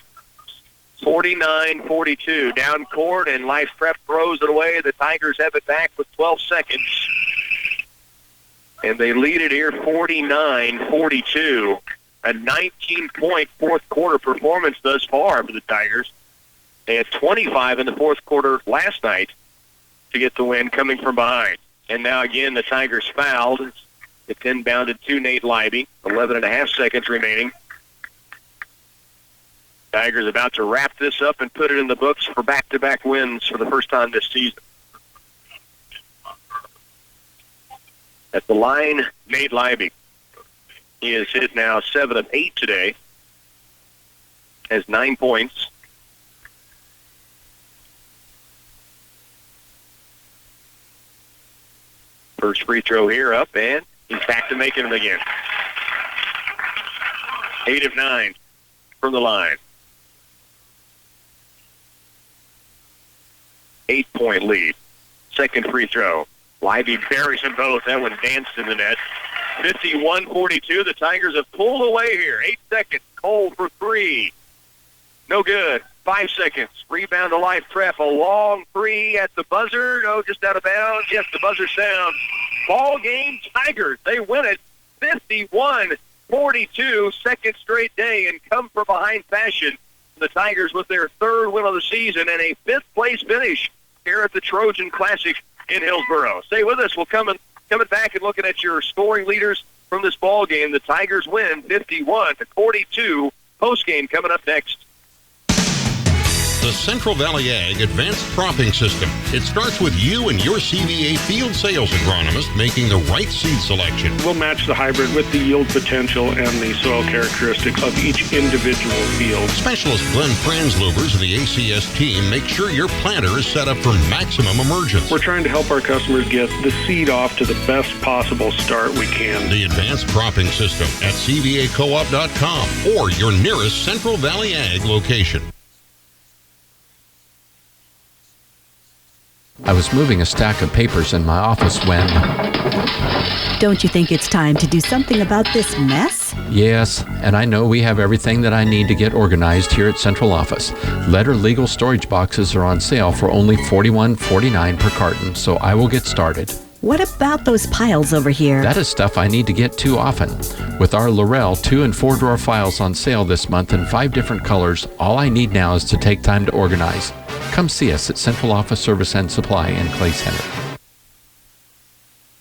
49-42. Down court, and Life Prep throws it away. The Tigers have it back with 12 seconds. And they lead it here 49-42. A 19-point fourth-quarter performance thus far for the Tigers. They had 25 in the fourth quarter last night to get the win coming from behind. And now again the Tigers fouled. It's inbounded to Nate Leiby. 11.5 seconds remaining. Tigers about to wrap this up and put it in the books for back-to-back wins for the first time this season. At the line, Nate Leiby. He has hit now 7 of 8 today. Has 9 points. First free throw here up, and he's back to making them again. 8 of 9 from the line. 8-point lead. Second free throw. Livy buries them both. That one danced in the net. 51-42. The Tigers have pulled away here. 8 seconds. Cole for 3. No good. 5 seconds. Rebound to life prep. A long 3 at the buzzer. No, just out of bounds. Yes, the buzzer's down. Ball game, Tigers. They win it 51-42. Second straight day in come-from-behind fashion. The Tigers with their third win of the season and a fifth-place finish here at the Trojan Classic in Hillsboro. Stay with us. We'll coming back and looking at your scoring leaders from this ball game. The Tigers win 51-42. Postgame coming up next. The Central Valley Ag Advanced Cropping System. It starts with you and your CVA field sales agronomist making the right seed selection. We'll match the hybrid with the yield potential and the soil characteristics of each individual field. Specialist Glenn Franzlubers and the ACS team make sure your planter is set up for maximum emergence. We're trying to help our customers get the seed off to the best possible start we can. The Advanced Cropping System at cvacoop.com or your nearest Central Valley Ag location. I was moving a stack of papers in my office when... Don't you think it's time to do something about this mess? Yes, and I know we have everything that I need to get organized here at Central Office. Letter legal storage boxes are on sale for only $41.49 per carton, so I will get started. What about those piles over here? That is stuff I need to get to often. With our Laurel 2- and 4-drawer files on sale this month in 5 different colors, all I need now is to take time to organize. Come see us at Central Office Service and Supply in Clay Center.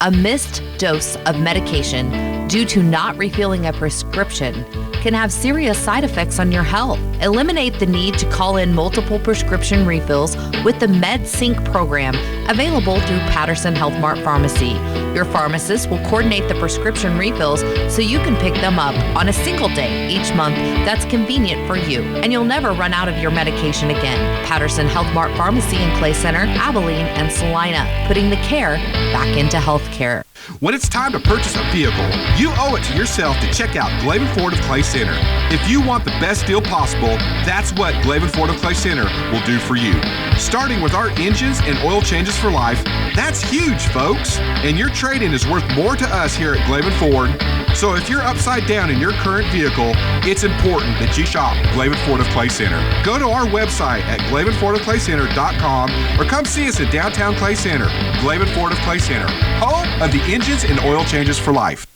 A missed dose of medication due to not refilling a prescription can have serious side effects on your health. Eliminate the need to call in multiple prescription refills with the MedSync program available through Patterson Health Mart Pharmacy. Your pharmacist will coordinate the prescription refills so you can pick them up on a single day each month that's convenient for you, and you'll never run out of your medication again. Patterson Health Mart Pharmacy in Clay Center, Abilene, and Salina, putting the care back into healthcare. When it's time to purchase a vehicle, you owe it to yourself to check out Glavin Ford of Clay Center. If you want the best deal possible, that's what Glavin Ford of Clay Center will do for you. Starting with our engines and oil changes for life, that's huge, folks. And your trade-in is worth more to us here at Glavin Ford. So if you're upside down in your current vehicle, it's important that you shop Glavin Ford of Clay Center. Go to our website at glavinfordofclaycenter.com or come see us at downtown Clay Center. Glavin Ford of Clay Center, home of the engines and oil changes for life.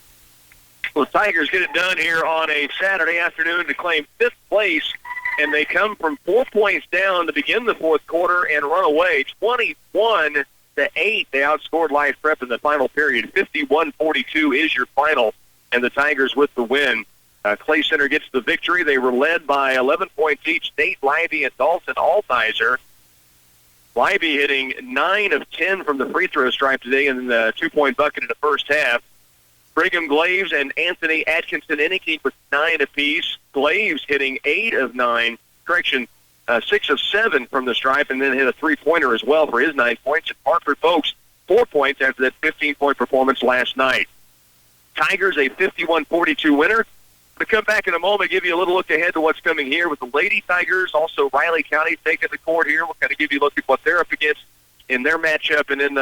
Well, the Tigers get it done here on a Saturday afternoon to claim 5th place, and they come from 4 points down to begin the fourth quarter and run away 21-8. They outscored Life Prep in the final period. 51-42 is your final, and the Tigers with the win. Clay Center gets the victory. They were led by 11 points each. Nate Livy and Dalton Altizer. Livy hitting 9 of 10 from the free throw stripe today in the 2-point bucket in the first half. Brigham Glaves and Anthony Atkinson-Inicky with 9 apiece. Glaves hitting 8 of 9. 6 of 7 from the stripe, and then hit a 3-pointer as well for his 9 points. And Hartford Folks, 4 points after that 15-point performance last night. Tigers a 51-42 winner. To come back in a moment, give you a little look ahead to what's coming here with the Lady Tigers. Also, Riley County taking the court here. We'll kind of give you a look at what they're up against in their matchup, and then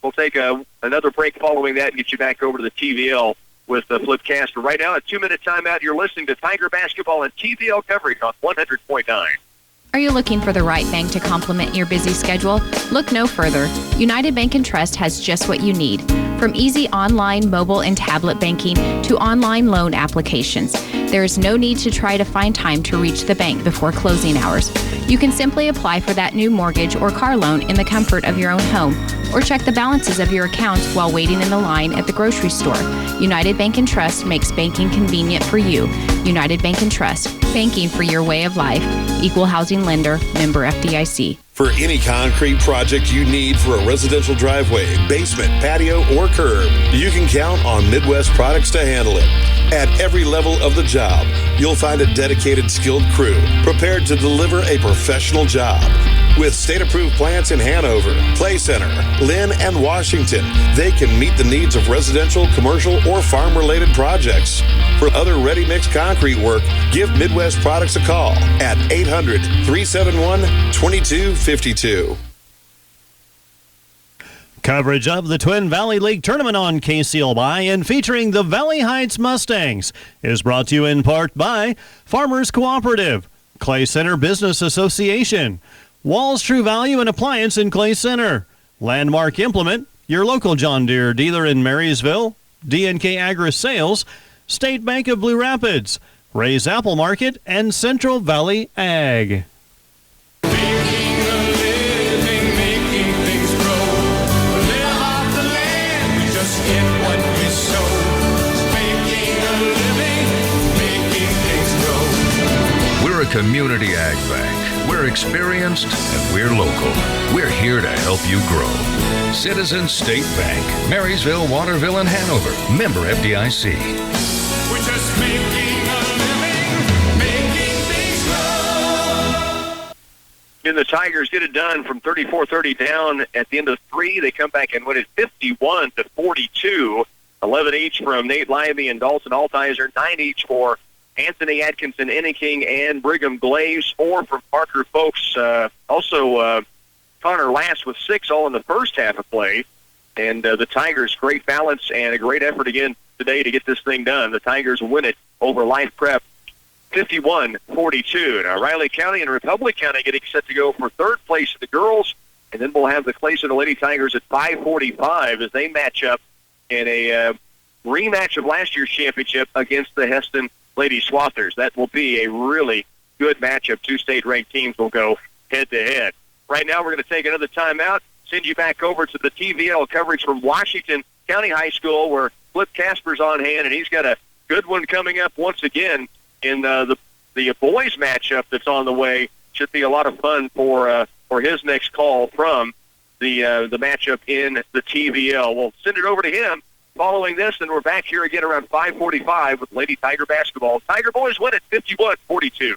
we'll take another break following that and get you back over to the TVL with Flipcaster. Right now, a 2-minute timeout. You're listening to Tiger Basketball and TVL coverage on 100.9. Are you looking for the right bank to complement your busy schedule? Look no further. United Bank and Trust has just what you need. From easy online, mobile, and tablet banking to online loan applications, there is no need to try to find time to reach the bank before closing hours. You can simply apply for that new mortgage or car loan in the comfort of your own home, or check the balances of your accounts while waiting in the line at the grocery store. United Bank and Trust makes banking convenient for you. United Bank and Trust, banking for your way of life. Equal housing lender, member FDIC. For any concrete project you need for a residential driveway, basement, patio, or curb, you can count on Midwest Products to handle it. At every level of the job, you'll find a dedicated, skilled crew prepared to deliver a professional job. With state-approved plants in Hanover, Clay Center, Linn, and Washington, they can meet the needs of residential, commercial, or farm-related projects. For other ready-mix concrete work, give Midwest Products a call at 800-371-2252. Coverage of the Twin Valley League Tournament on KCLY and featuring the Valley Heights Mustangs is brought to you in part by Farmers Cooperative, Clay Center Business Association, Walls True Value and Appliance in Clay Center, Landmark Implement, your local John Deere dealer in Marysville, D&K Agri Sales, State Bank of Blue Rapids, Ray's Apple Market, and Central Valley Ag. We're a community ag bank. We're experienced and we're local. We're here to help you grow. Citizens State Bank, Marysville, Waterville, and Hanover. Member FDIC. We're just making a living, making things grow. And the Tigers get it done from 34-30 down at the end of 3. They come back and win it 51-42. 11 each from Nate Lively and Dalton Altizer. 9 each for Anthony Atkinson, Enneking, and Brigham Glaze. 4 from Parker Folks. Also, Connor Lass with 6 all in the first half of play. And the Tigers, great balance and a great effort again today to get this thing done. The Tigers win it over Life Prep 51-42. Now, Riley County and Republic County getting set to go for third place in the girls. And then we'll have the Clay Center Lady Tigers at 5:45 as they match up in a rematch of last year's championship against the Heston Lady Swathers. That will be a really good matchup. 2 state-ranked teams will go head-to-head. Right now, we're going to take another timeout, send you back over to the TVL coverage from Washington County High School, where Flip Casper's on hand, and he's got a good one coming up once again in the boys matchup that's on the way. Should be a lot of fun for his next call from the matchup in the TVL. We'll send it over to him. Following this, and we're back here again around 5:45 with Lady Tiger basketball. Tiger boys win it 51-42.